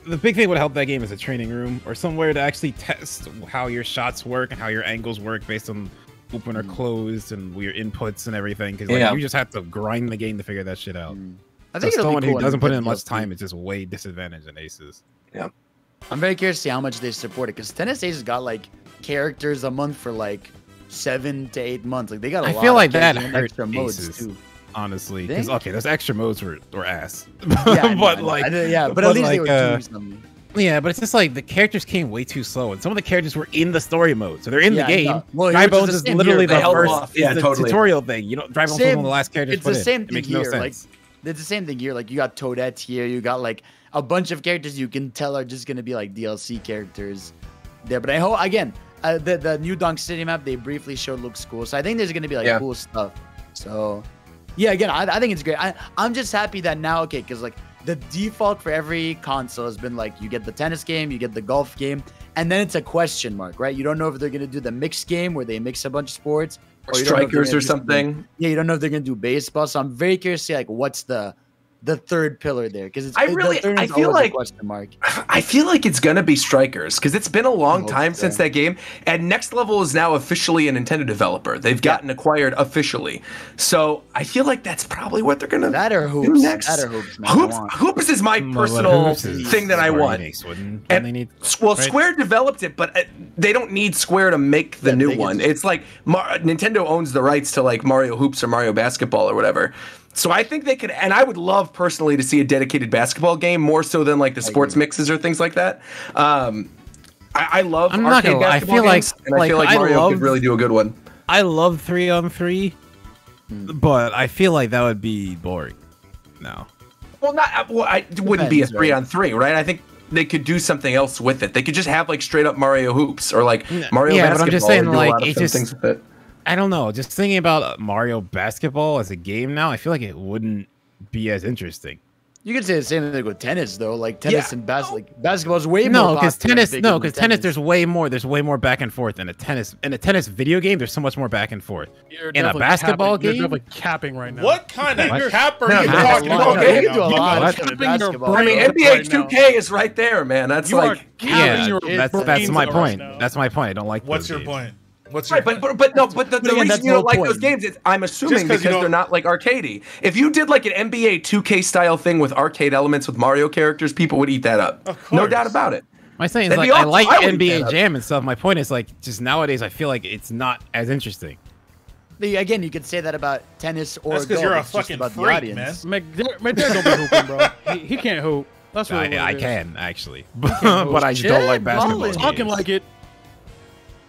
The big thing would help that game is a training room or somewhere to actually test how your shots work and how your angles work based on open or closed and your inputs and everything. Because like, you just have to grind the game to figure that shit out. I think someone who doesn't put in much time is just way disadvantaged in Aces. Yeah, I'm very curious to see how much they support it because Tennis Aces got like characters a month for like 7 to 8 months. Like they got a lot. I feel like that hurt extra modes too. Honestly, because okay, those extra modes were ass, yeah, but like, but at least they were doing something. Yeah, but it's just like the characters came way too slow, and some of the characters were in the story mode, so they're in the game. No. Well, Dry Bones is literally the first totally. tutorial thing. You know, Dry Bones was one of the last characters. It's the same in. thing It makes here. no sense. Like, it's the same thing here. Like, you got Toadette here. You got like a bunch of characters you can tell are just gonna be like DLC characters there. But I hope again, the new Dunk City map they briefly showed looks cool. So I think there's gonna be like cool stuff. So yeah, again, I think it's great. I'm just happy that now, okay, because like the default for every console has been like you get the tennis game, you get the golf game, and then it's a question mark, right? You don't know if they're gonna do the mixed game where they mix a bunch of sports, or strikers or something. Yeah, you don't know if they're gonna do baseball. So I'm very curious to see like what's the third pillar there, because I feel like question mark. I feel like it's gonna be strikers because it's been a long time since that game, and Next Level is now officially a Nintendo developer. They've gotten acquired officially, so I feel like that's probably what they're gonna do next. That or hoops, man, Hoops is my personal thing that I want. Square developed it, but they don't need Square to make the new one. It's like Nintendo owns the rights to like Mario Hoops or Mario Basketball or whatever. So I think they could, and I would love personally to see a dedicated basketball game more so than like the sports mixes or things like that. I love arcade basketball games, and I feel like Mario could really do a good one. I love 3-on-3, but I feel like that would be boring. No. Well, it wouldn't be a 3-on-3, right? I think they could do something else with it. They could just have like straight up Mario Hoops or like Mario Basketball. But I'm just saying, like, it just things with it. I don't know. Just thinking about Mario Basketball as a game now, I feel like it wouldn't be as interesting. You could say the same thing with tennis, though. Like tennis and basketball is way more. Because tennis, there's way more. There's way more back and forth in a tennis. In a tennis video game, there's so much more back and forth. In a basketball game, you're definitely capping right now. What kind of cap are you talking about? I mean, NBA 2K is right there, man. That's like, that's my point. That's my point. I don't like. What's your point? What's right, but the reason you don't like those games is I'm assuming because they're not like arcadey. If you did like an NBA 2K style thing with arcade elements with Mario characters, people would eat that up. No doubt about it. My saying is like I like NBA Jam and stuff. My point is like just nowadays I feel like it's not as interesting. Again, you could say that about tennis or golf. That's because you're a fucking freak, man. McDermott don't be hooping, bro. He can't hoop. That's really I can actually, but I just don't like basketball. Talking like it.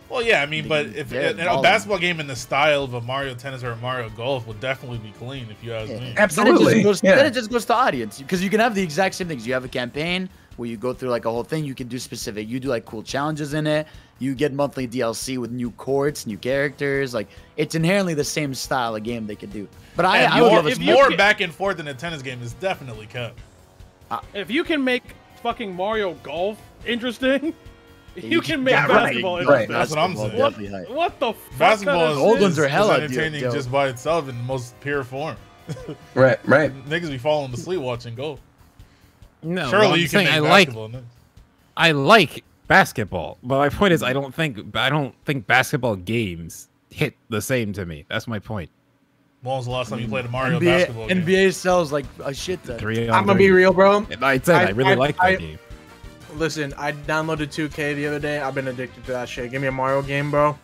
Well, yeah, I mean, but if a basketball game in the style of a Mario Tennis or a Mario Golf would definitely be clean, if you ask me. Absolutely. Then it just goes to audience, because you can have the exact same things. You have a campaign where you go through like a whole thing. You can do specific. You do like cool challenges in it. You get monthly DLC with new courts, new characters. Like it's inherently the same style of game they could do. But I would love more back and forth than a tennis game is definitely kept. If you can make fucking Mario Golf interesting. You can make basketball interesting. That's what I'm saying. What the fuck? Basketball is entertaining just by itself in the most pure form. Right. Niggas be falling asleep watching golf. No, surely you can make basketball. I like basketball, but my point is I don't think basketball games hit the same to me. That's my point. When was the last time you played a Mario basketball game? NBA sells like a shit ton. I'm gonna be real, bro. I really like that game. Listen, I downloaded 2K the other day. I've been addicted to that shit. Give me a Mario game, bro.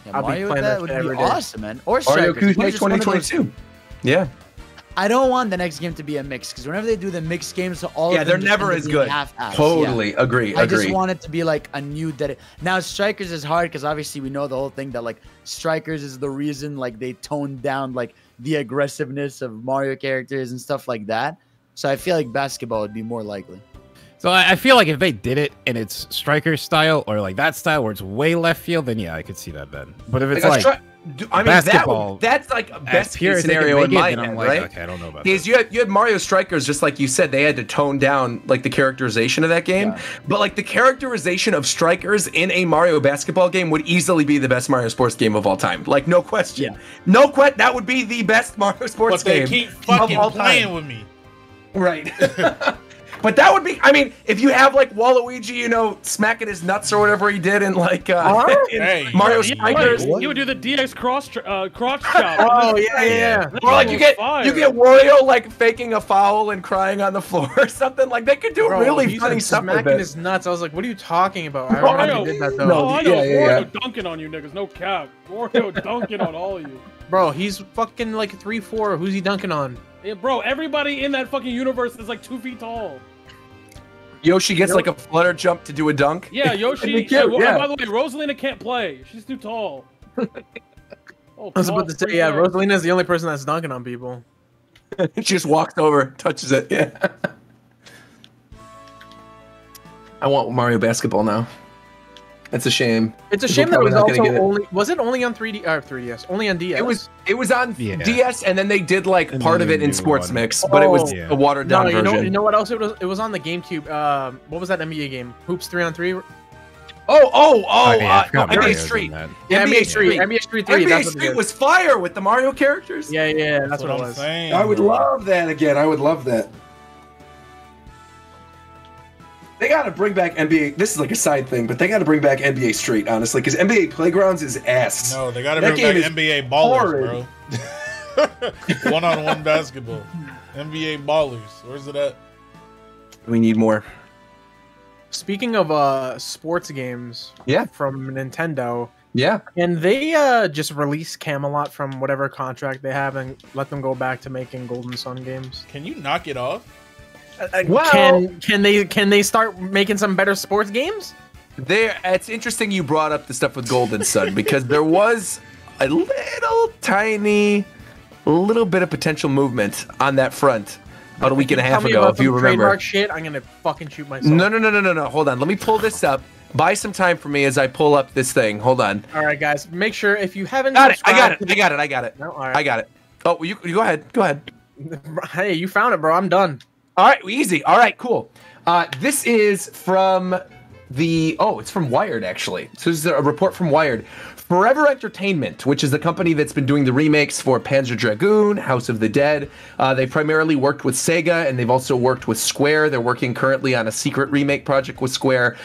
Yeah, I'll be playing that would be awesome, man. Or Mario 2022. Yeah. I don't want the next game to be a mix, because whenever they do the mixed games, they're never as good. Totally agree. I just want it to be like a new Now Strikers is hard because obviously we know the whole thing that like Strikers is the reason like they toned down like the aggressiveness of Mario characters and stuff like that. So I feel like basketball would be more likely. So I feel like if they did it in its striker style or like that style where it's way left field, then yeah, I could see that then. But if it's basketball, that's like a best case scenario in my head, right? Okay, I don't know about because you had Mario Strikers, just like you said, they had to tone down like the characterization of that game. But like the characterization of Strikers in a Mario basketball game would easily be the best Mario sports game of all time. Like no question, that would be the best Mario sports game. But they keep fucking playing with me, right? But that would be, I mean, if you have like Waluigi, smacking his nuts or whatever he did in like Mario Strikers. You would do the DX crotch chop. Oh yeah. Or like you get Wario like faking a foul and crying on the floor or something. Like they could do really funny stuff with smacking his nuts. I was like, what are you talking about? I Wario did that though. I know Wario dunking on you niggas, no cap. Wario dunking on all of you. Bro, he's fucking like 3'4". Who's he dunking on? Yeah, bro, everybody in that fucking universe is like 2 feet tall. Yoshi gets like a flutter jump to do a dunk. Yeah, Yoshi. Yeah. By the way, Rosalina can't play. She's too tall. I was about to say, yeah, Rosalina's the only person that's dunking on people. She just walks over, touches it. Yeah. I want Mario Basketball now. That's a shame. It's a shame that it was also only. Was it only on 3D or 3DS? Only on DS. It was on DS, and then they did like part of it in Sports Mix, but it was a watered down version. You know what else it was? It was on the GameCube. What was that NBA game? Hoops 3-on-3. NBA Street. Yeah, NBA Street. NBA Street 3. NBA Street was fire with the Mario characters. Yeah, that's what it was. I would love that again. I would love that. They got to bring back NBA. This is like a side thing, but they got to bring back NBA Street, honestly, because NBA Playgrounds is ass. No, they got to bring back NBA Ballers, bro. One-on-one basketball. NBA Ballers. Where's it at? We need more. Speaking of sports games, from Nintendo, and they just release Camelot from whatever contract they have and let them go back to making Golden Sun games. Can you knock it off? Can they start making some better sports games? It's interesting you brought up the stuff with Golden Sun because there was a little bit of potential movement on that front about a week and a half ago, if you remember. Trademark shit, I'm gonna fucking shoot myself. No. Hold on. Let me pull this up. Buy some time for me as I pull up this thing. Hold on. All right, guys. Make sure if you haven't. I got it. No, all right. I got it. Oh, you go ahead. Go ahead. Hey, you found it, bro. I'm done. All right, easy. All right, cool. This is from it's from Wired, actually. So this is a report from Wired. Forever Entertainment, which is the company that's been doing the remakes for Panzer Dragoon, House of the Dead. They primarily worked with Sega, and they've also worked with Square. They're working currently on a secret remake project with Square.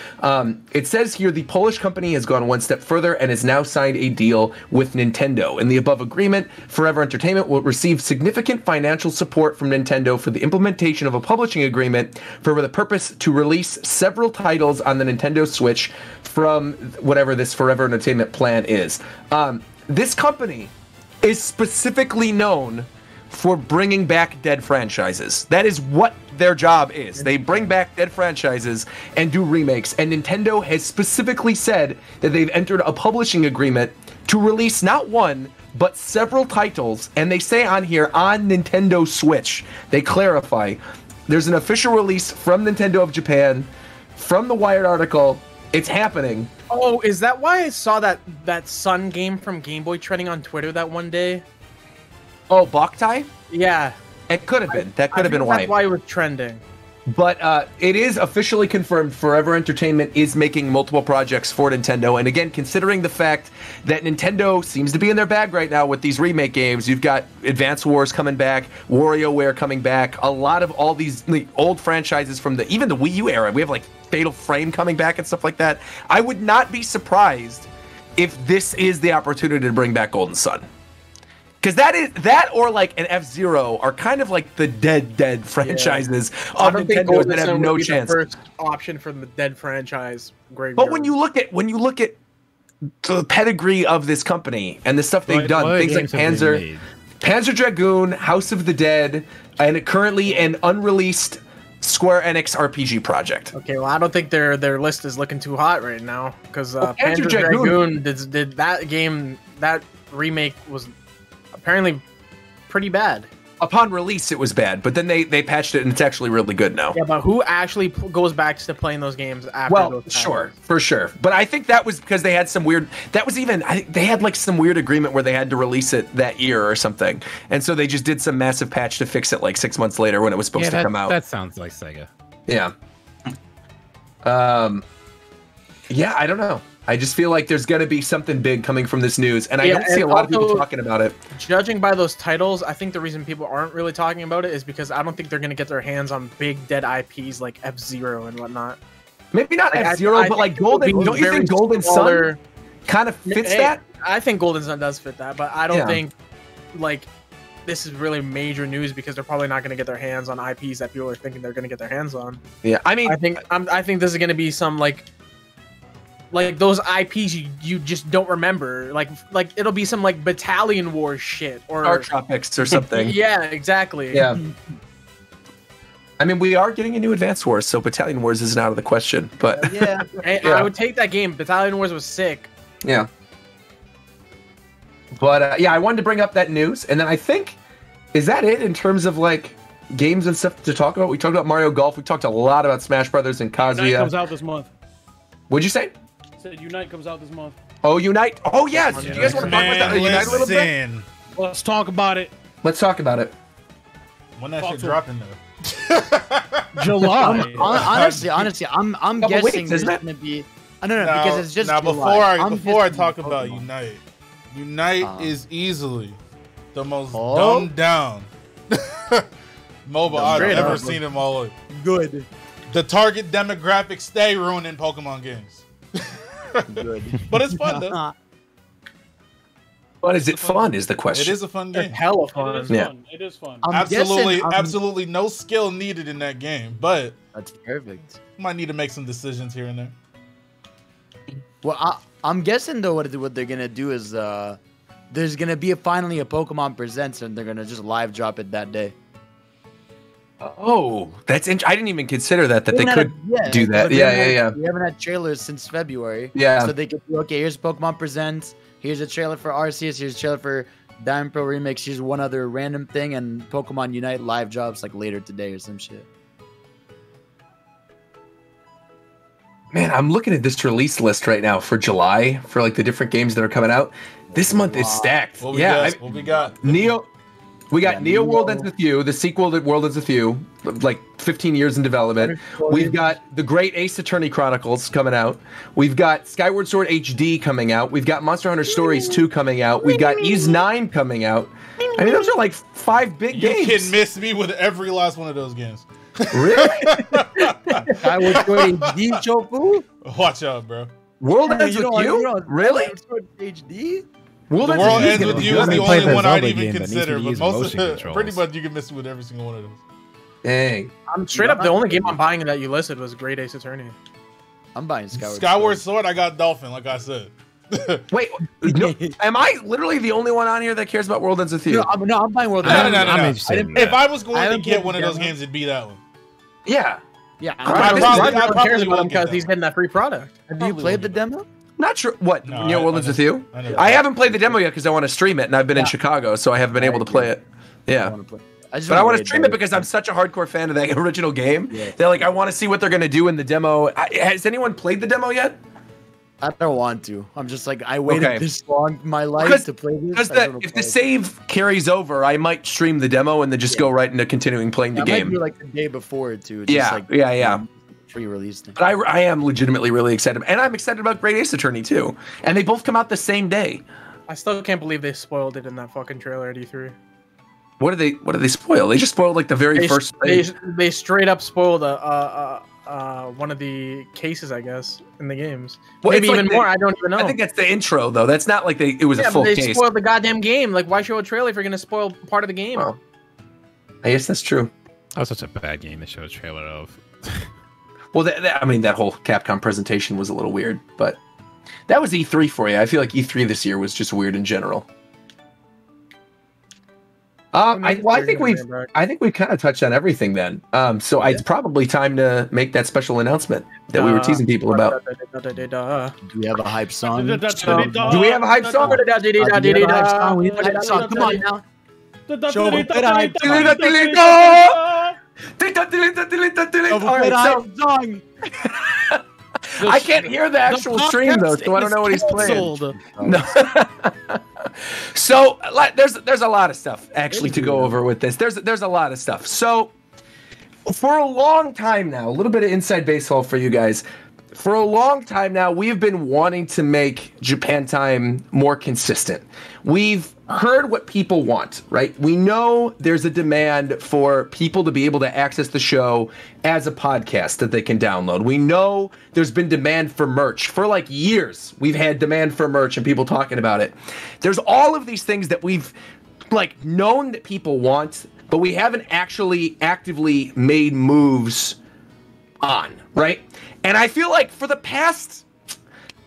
It says here the Polish company has gone one step further and has now signed a deal with Nintendo. In the above agreement, Forever Entertainment will receive significant financial support from Nintendo for the implementation of a publishing agreement for the purpose to release several titles on the Nintendo Switch from whatever this Forever Entertainment plan is. This company is specifically known for bringing back dead franchises. That is what their job is. They bring back dead franchises and do remakes. And Nintendo has specifically said that they've entered a publishing agreement to release not one, but several titles. And they say on here, on Nintendo Switch, they clarify, there's an official release from Nintendo of Japan, from the Wired article. It's happening. Oh, is that why I saw that Sun game from Game Boy trending on Twitter that one day? Oh, Boktai? Yeah. It could have been. That could have been why. That's why it was trending. But it is officially confirmed Forever Entertainment is making multiple projects for Nintendo. And again, considering the fact that Nintendo seems to be in their bag right now with these remake games, you've got Advance Wars coming back, WarioWare coming back, a lot of all these old franchises from even the Wii U era. We have like Fatal Frame coming back and stuff like that. I would not be surprised if this is the opportunity to bring back Golden Sun. Because that or like an F-Zero are kind of like the dead franchises of Nintendo that have no chance. The first option for the dead franchise. But when you look at the pedigree of this company and the stuff they've done, things like Panzer Dragoon, House of the Dead, and currently an unreleased Square Enix RPG project. Okay, well, I don't think their list is looking too hot right now because Panzer Dragoon did that game. That remake was apparently pretty bad. Upon release, it was bad, but then they patched it and it's actually really good now. Yeah, but who actually goes back to playing those games after those times? Sure, for sure. But I think that was because they had some weird. That was even. They had like some weird agreement where they had to release it that year or something, and so they just did some massive patch to fix it like 6 months later when it was supposed to come out. That sounds like Sega. Yeah. Yeah, I don't know. I just feel like there's going to be something big coming from this news, and I don't see a lot of people talking about it. Judging by those titles, I think the reason people aren't really talking about it is because I don't think they're going to get their hands on big dead IPs like F-Zero and whatnot. Maybe not F-Zero, but like Golden. Don't you think Golden Sun kind of fits that? I think Golden Sun does fit that, but I don't think like this is really major news because they're probably not going to get their hands on IPs that people are thinking they're going to get their hands on. Yeah, I mean, I think this is going to be some like those IPs you just don't remember. Like it'll be some like Battalion Wars shit or Star Tropics or something. Yeah, exactly. Yeah. I mean, we are getting a new Advance Wars, so Battalion Wars isn't out of the question. But yeah, I would take that game. Battalion Wars was sick. Yeah. But yeah, I wanted to bring up that news, and then I think, is that it in terms of like games and stuff to talk about? We talked about Mario Golf. We talked a lot about Smash Brothers and Kazuya. Unite comes out this month. What'd you say? I said Unite comes out this month. Oh, Unite. Oh, yes. Do you guys want to talk about that Unite a little bit? Let's talk about it. Let's talk about it. When that shit dropping though? July. Honestly, I'm guessing weeks, there's gonna be. No, because it's just now. July. Before I talk about Unite is easily the most dumbed down mobile I've ever seen in my life. Good. The target demographic stay ruining Pokemon games. Good. But it's fun though. But is it fun? Is the question? It is a fun game. It's hella fun. It is fun. It is fun. Absolutely no skill needed in that game, but that's perfect. Might need to make some decisions here and there. Well, I'm guessing though what they're gonna do is there's gonna be finally a Pokemon Presents, and they're gonna just live drop it that day. Oh, I didn't even consider that they could do that. Yeah. We haven't had trailers since February. Yeah. So they could be, okay, here's Pokemon Presents. Here's a trailer for Arceus. Here's a trailer for Diamond Pearl Remix. Here's one other random thing, and Pokemon Unite live drops like later today or some shit. Man, I'm looking at this release list right now for July for like the different games that are coming out. This month is stacked. What we got? Neo. We got Neo World Ends With You, the sequel to World Ends With You, like 15 years in development. We've got the Great Ace Attorney Chronicles coming out. We've got Skyward Sword HD coming out. We've got Monster Hunter Stories 2 coming out. We've got Ys 9 coming out. I mean, those are like 5 big games. You can miss me with every last one of those games. Really? Skyward Sword HD, shofu? Watch out, bro. World Ends With You? Really? Skyward Sword HD? The World Ends With You is the only one I'd even game that needs consider, to but use most motion of controls. pretty much you can miss me with every single one of those. Dang. I'm straight up the only game I'm buying that you listed was Great Ace Attorney. I'm buying Skyward Sword. I got Dolphin, like I said. Wait, no, am I literally the only one on here that cares about World Ends With You? No, I'm buying World Ends No. I'm interested in If that. I was going to get played one of the those demo. games, it'd be that one. Yeah. Yeah, I probably cares about will him get because that he's getting that free product. Have you played the demo? Not sure. What? No, Neo World Ends With You? I haven't played the demo yet because I want to stream it, and I've been in Chicago, so I haven't been able to play it. Yeah. But I want to stream it because I'm such a hardcore fan of that original game. Yeah. That like I want to see what they're gonna do in the demo. Has anyone played the demo yet? I don't want to. I'm just like, I waited this long in my life to play this. Because if the save carries over, I might stream the demo and then just go right into continuing playing the game. Might be like the day before too. Yeah. Pre-release thing. But I am legitimately really excited, and I'm excited about Great Ace Attorney too. And they both come out the same day. I still can't believe they spoiled it in that fucking trailer at E3. What did they spoil? They just spoiled like the very first thing. They straight up spoiled one of the cases, I guess, in the games. Well, maybe it's even like more. I don't even know. I think that's the intro though. That's not like it was a full they case. spoiled the goddamn game. Like, why show a trailer if you're gonna spoil part of the game? Well, I guess that's true. That was such a bad game to show a trailer of. Well, I mean, that whole Capcom presentation was a little weird, but that was E3 for you. I feel like E3 this year was just weird in general. I think we've kind of touched on everything then. So it's probably time to make that special announcement that we were teasing people about. Do we have a hype song? Do we have a hype song? We need a hype song. Come on now. Show me the hype song. All right, so I can't hear the actual stream though, so I don't know what he's playing. No. So there's a lot of stuff actually to go over with this. There's a lot of stuff. So for a long time now, a little bit of inside baseball for you guys. For a long time now, we've been wanting to make Japan Time more consistent. We've heard what people want, right? We know there's a demand for people to be able to access the show as a podcast that they can download. We know there's been demand for merch. For like years, we've had demand for merch and people talking about it. There's all of these things that we've like known that people want, but we haven't actually actively made moves on, right? And I feel like for the past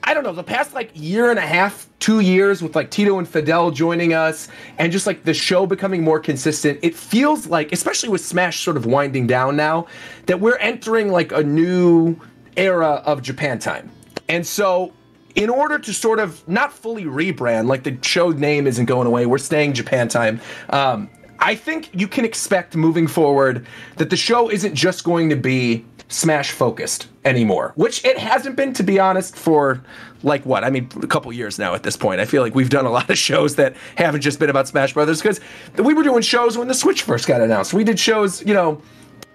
I don't know, the past like year and a half, 2 years with like Tito and Fidel joining us and just like the show becoming more consistent, it feels like, especially with Smash sort of winding down now, that we're entering like a new era of Japan Time. And so in order to sort of not fully rebrand, like the show name isn't going away, we're staying Japan Time. I think you can expect moving forward that the show isn't just going to be Smash focused anymore, which it hasn't been, to be honest, for like what? I mean, a couple years now at this point. I feel like we've done a lot of shows that haven't just been about Smash Brothers, because we were doing shows when the Switch first got announced. We did shows, you know,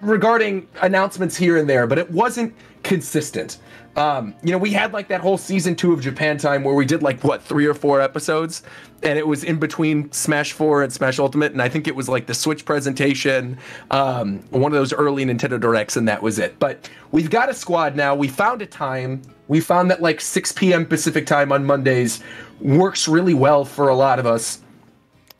regarding announcements here and there, but it wasn't consistent. You know, we had like that whole season 2 of Japan Time where we did like what, 3 or 4 episodes, and it was in between Smash 4 and Smash Ultimate, and I think it was like the Switch presentation, one of those early Nintendo Directs, and that was it. But we've got a squad now. We found a time. We found that like 6 p.m. Pacific time on Mondays works really well for a lot of us.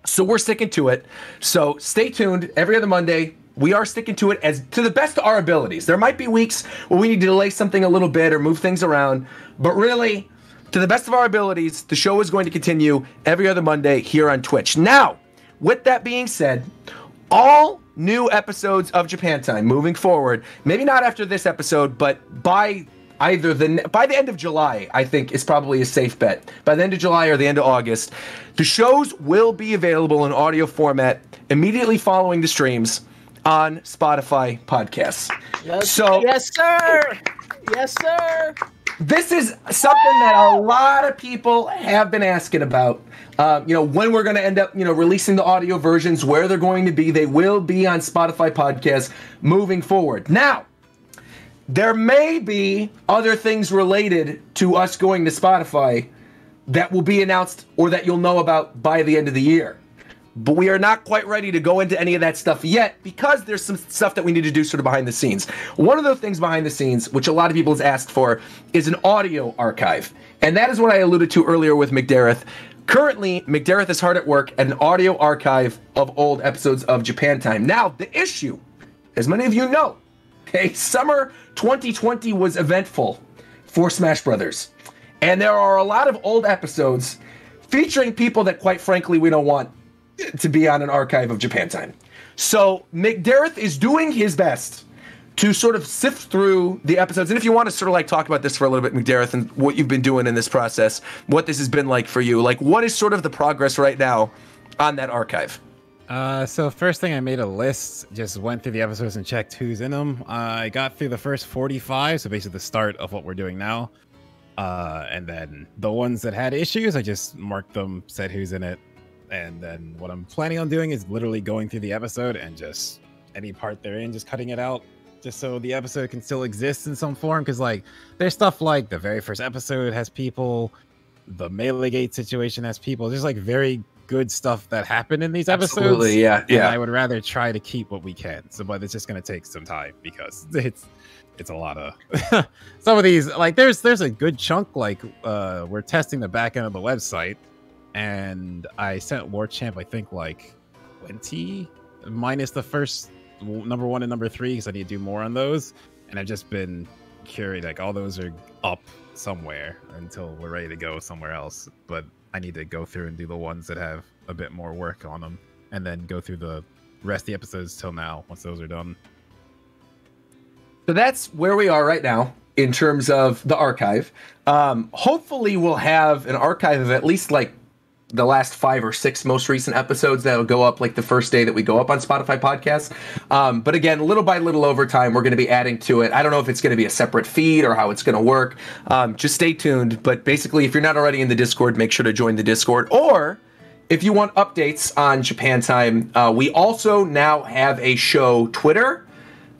So we're sticking to it. So stay tuned every other Monday. We are sticking to it as to the best of our abilities. There might be weeks where we need to delay something a little bit or move things around, but really, to the best of our abilities, the show is going to continue every other Monday here on Twitch. Now, with that being said, all new episodes of Japan Time moving forward, maybe not after this episode, but by the end of July, I think is probably a safe bet. By the end of July or the end of August, the shows will be available in audio format immediately following the streams on Spotify podcasts. Yes, so, yes, sir. Yes, sir. This is something that a lot of people have been asking about. You know, when we're going to end up, you know, releasing the audio versions, where they're going to be. They will be on Spotify podcasts moving forward. Now, there may be other things related to us going to Spotify that will be announced or that you'll know about by the end of the year. But we are not quite ready to go into any of that stuff yet, because there's some stuff that we need to do sort of behind the scenes. One of those things behind the scenes, which a lot of people has asked for, is an audio archive. And that is what I alluded to earlier with McDareth. Currently, McDareth is hard at work at an audio archive of old episodes of Japan Time. Now, the issue, as many of you know, okay, summer 2020 was eventful for Smash Brothers. And there are a lot of old episodes featuring people that, quite frankly, we don't want to be on an archive of Japan Time. So McDareth is doing his best to sort of sift through the episodes. And if you want to sort of like talk about this for a little bit, McDareth, and what you've been doing in this process, what this has been like for you, like what is sort of the progress right now on that archive? So first thing, I made a list, just went through the episodes and checked who's in them. I got through the first 45, so basically the start of what we're doing now. And then the ones that had issues, I just marked them, said who's in it. And then what I'm planning on doing is literally going through the episode and just any part they're in, just cutting it out, just so the episode can still exist in some form. Because like there's stuff like the very first episode has people, the Melee Gate situation has people. There's like very good stuff that happened in these episodes. Absolutely, yeah. And I would rather try to keep what we can. So, but it's just gonna take some time because it's a lot of some of these. Like there's a good chunk. Like we're testing the back end of the website. And I sent War Champ, I think, like 20 minus the first number 1 and number 3, because I need to do more on those. And I've just been curious, like all those are up somewhere until we're ready to go somewhere else. But I need to go through and do the ones that have a bit more work on them, and then go through the rest of the episodes till now once those are done. So that's where we are right now in terms of the archive. Hopefully we'll have an archive of at least like the last 5 or 6 most recent episodes that'll go up like the first day that we go up on Spotify podcasts. But again, little by little over time, we're going to be adding to it. I don't know if it's going to be a separate feed or how it's going to work. Just stay tuned. But basically, if you're not already in the Discord, make sure to join the Discord. Or if you want updates on Japan Time, we also now have a show Twitter,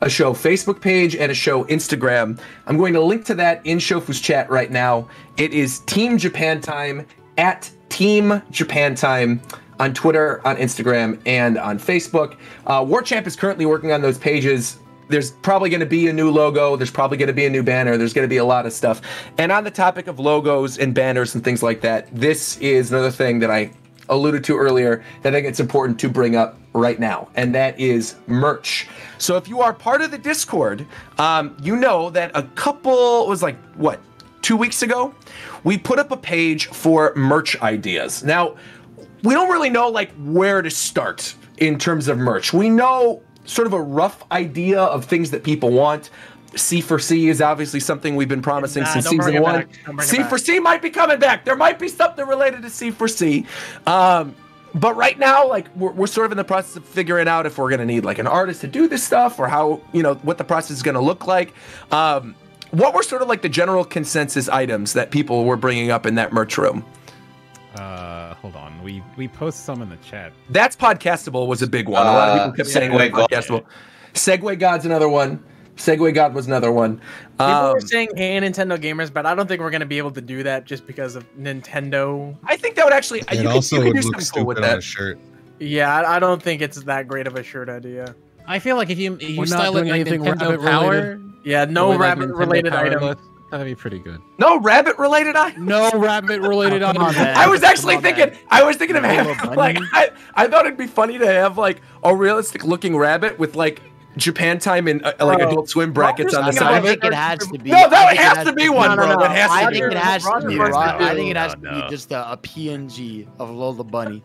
a show Facebook page, and a show Instagram. I'm going to link to that in Shofu's chat right now. It is Team Japan Time at Team Japan Time on Twitter, on Instagram, and on Facebook. Warchamp is currently working on those pages. There's probably going to be a new logo. There's probably going to be a new banner. There's going to be a lot of stuff. And on the topic of logos and banners and things like that, this is another thing that I alluded to earlier that I think it's important to bring up right now, and that is merch. So if you are part of the Discord, you know that a couple, it was like, what, 2 weeks ago, we put up a page for merch ideas. Now, we don't really know like where to start in terms of merch. We know sort of a rough idea of things that people want. C4C is obviously something we've been promising since season 1. C4C might be coming back. There might be something related to C4C. But right now, like we're sort of in the process of figuring out if we're going to need like an artist to do this stuff or how, you know, what the process is going to look like. What were sort of like the general consensus items that people were bringing up in that merch room? Hold on. We post some in the chat. That's Podcastable was a big one. A lot of people kept saying Podcastable. Segway God's another one. Segway God was another one. People were saying, hey, Nintendo gamers, but I don't think we're going to be able to do that just because of Nintendo. I think that would actually... It also would look stupid on a shirt. Yeah, I don't think it's that great of a shirt idea. I feel like if you style it like Nintendo Power... Yeah, no rabbit-related item. That'd be pretty good. No rabbit-related item? No rabbit-related item. I was actually thinking... I was thinking of having... Like, I thought it'd be funny to have, like, a realistic-looking rabbit with, like, Japan Time and like Adult Swim brackets on the side. I think it has to be. No, that has to be one, bro. It has to I be. think it has to be. I think it has to be just a PNG of Lola Bunny,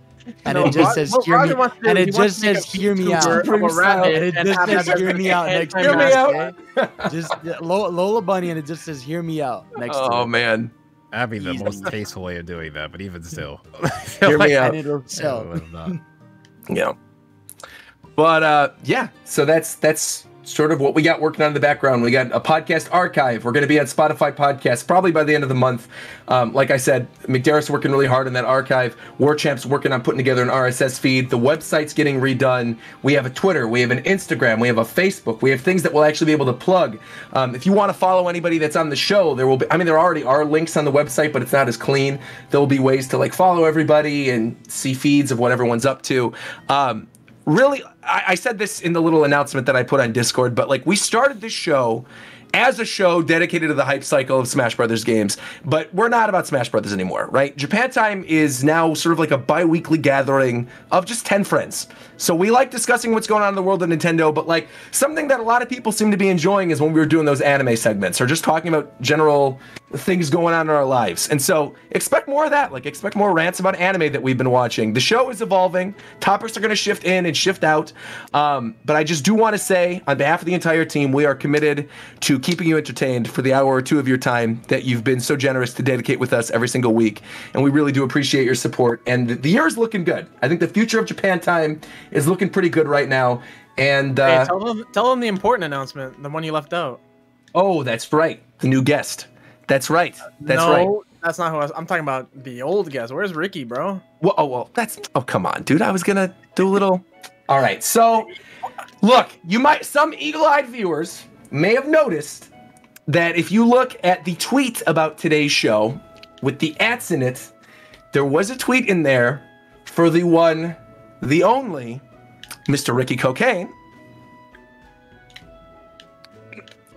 and it just says "Hear me," and it just says "Hear me out." And it just says "Hear me out" next to it. Hear me out. Just Lola Bunny, and it just says "Hear me out" next to it. Oh man, that'd be the most tasteful way of doing that. But even still, hear me out. Yeah. But yeah, so that's sort of what we got working on in the background. We got a podcast archive. We're going to be on Spotify podcasts probably by the end of the month. Like I said, McDarris working really hard on that archive. Warchamp's working on putting together an RSS feed. The website's getting redone. We have a Twitter. We have an Instagram. We have a Facebook. We have things that we'll actually be able to plug. If you want to follow anybody that's on the show, there will be, I mean, there already are links on the website, but it's not as clean. There will be ways to like follow everybody and see feeds of what everyone's up to. Really, I said this in the little announcement that I put on Discord, but like we started this show as a show dedicated to the hype cycle of Smash Brothers games, but we're not about Smash Brothers anymore, right? Japan Time is now sort of like a bi-weekly gathering of just 10 friends. So we like discussing what's going on in the world of Nintendo, but like something that a lot of people seem to be enjoying is when we were doing those anime segments or just talking about general things going on in our lives. And so expect more of that, like expect more rants about anime that we've been watching. The show is evolving. Topics are going to shift in and shift out. But I just do want to say on behalf of the entire team, we are committed to keeping you entertained for the hour or two of your time that you've been so generous to dedicate with us every single week. And we really do appreciate your support. And the year is looking good. I think the future of Japan Time is looking pretty good right now. And hey, tell them the important announcement, the one you left out. Oh, that's right. The new guest. That's right. That's right. That's not who I'm talking about. The old guest. Where's Ricky, bro? Well, oh, come on, dude. I was going to do a little. All right. So look, some eagle-eyed viewers may have noticed that if you look at the tweet about today's show with the ats in it, there was a tweet in there for the one, the only, Mr. Ricky Cocaine.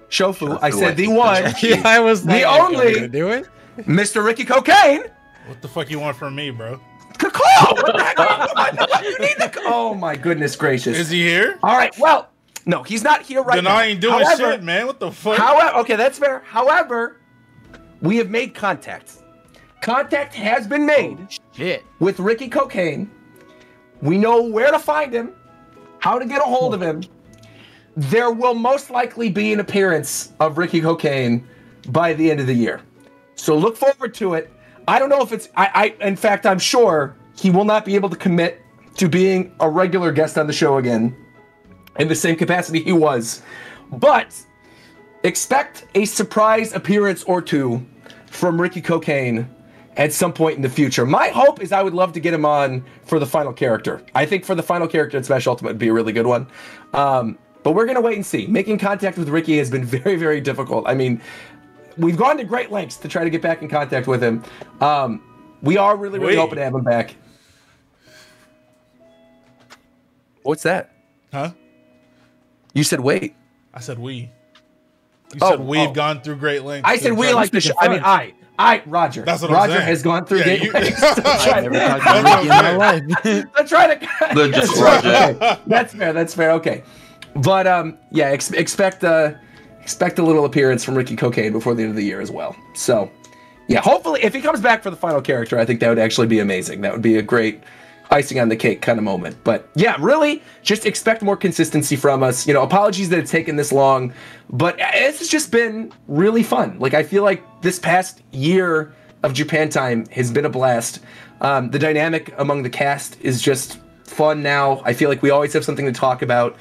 Shofu, I said the one, yeah, I was the only, do it? Mr. Ricky Cocaine. What the fuck you want from me, bro? Cacao! What the heck? You need the... Oh my goodness gracious! Is he here? All right. Well, no, he's not here right now. Then I ain't doing shit, man. What the fuck? Okay, that's fair. However, we have made contact. Contact has been made with Ricky Cocaine. We know where to find him, how to get a hold of him. There will most likely be an appearance of Ricky Cocaine by the end of the year. So look forward to it. I don't know if it's... in fact, I'm sure he will not be able to commit to being a regular guest on the show again in the same capacity he was. But expect a surprise appearance or two from Ricky Cocaine at some point in the future. My hope is I would love to get him on for the final character. I think for the final character in Smash Ultimate would be a really good one. But we're going to wait and see. Making contact with Ricky has been very, very difficult. I mean, we've gone to great lengths to try to get back in contact with him. We are really, really hoping to have him back. What's that? Huh? You said wait. I said we. You said we've gone through great lengths. I said we like the show. I mean, Roger. That's what Roger I'm saying. has gone through great lengths. I've never talked to Ricky in my life. Let's try to... That's fair. That's fair. Okay. But yeah, expect a little appearance from Ricky Cocaine before the end of the year as well. So Yeah, hopefully, if he comes back for the final character, I think that would actually be amazing. That would be a great icing on the cake kind of moment. But yeah, really, just expect more consistency from us. You know, apologies that it's taken this long, but it's just been really fun. Like, I feel like this past year of Japan time has been a blast. The dynamic among the cast is just fun now. I feel like we always have something to talk about.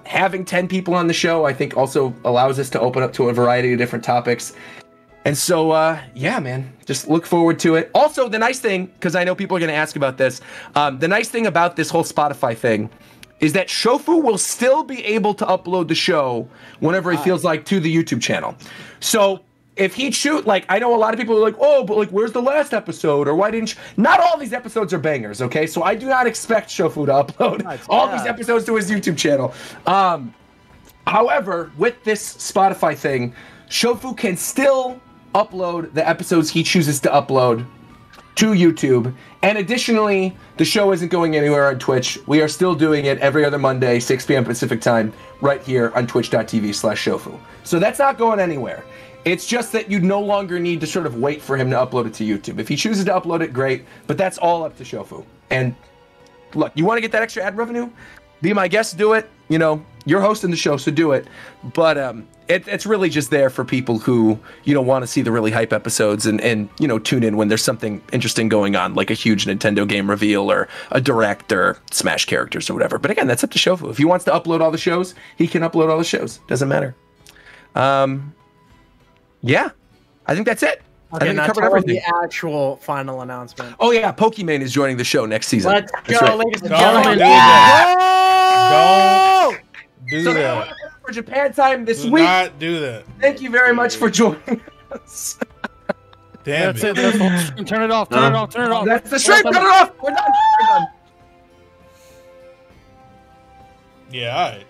Having 10 people on the show, I think, also allows us to open up to a variety of different topics. And so, yeah, man, just look forward to it. Also, the nice thing, because I know people are going to ask about this, the nice thing about this whole Spotify thing is that Shofu will still be able to upload the show whenever he feels like to the YouTube channel. So if he'd shoot, like, I know a lot of people are like, oh, but like, where's the last episode? Or why didn't you? Not all these episodes are bangers, okay? So I do not expect Shofu to upload all these episodes to his YouTube channel. However, with this Spotify thing, Shofu can still upload the episodes he chooses to upload to YouTube. And additionally, the show isn't going anywhere on Twitch. We are still doing it every other Monday, 6 p.m. Pacific time, right here on twitch.tv/Shofu. So that's not going anywhere. It's just that you no longer need to sort of wait for him to upload it to YouTube. If he chooses to upload it, great, but that's all up to Shofu. And look, you want to get that extra ad revenue? Be my guest, do it. You know, you're hosting the show, so do it. But it's really just there for people who, you know, want to see the really hype episodes and you know, tune in when there's something interesting going on, like a huge Nintendo game reveal or a direct or Smash characters or whatever. But again, that's up to Shofu. If he wants to upload all the shows, he can upload all the shows. Doesn't matter. Yeah, I think that's it. Okay, I think now we covered tell everything. the actual final announcement. Oh yeah, Pokimane is joining the show next season. Let's That's go, right. ladies and Don't gentlemen. do that. Don't do So that. that's it for Japan time this Do week. not do that. Thank you very much for joining us. Damn That's it. That's the whole stream. Turn it off. Turn it off. Turn it off. That's the stream. Cut it off. We're done. We're done. Yeah, all right.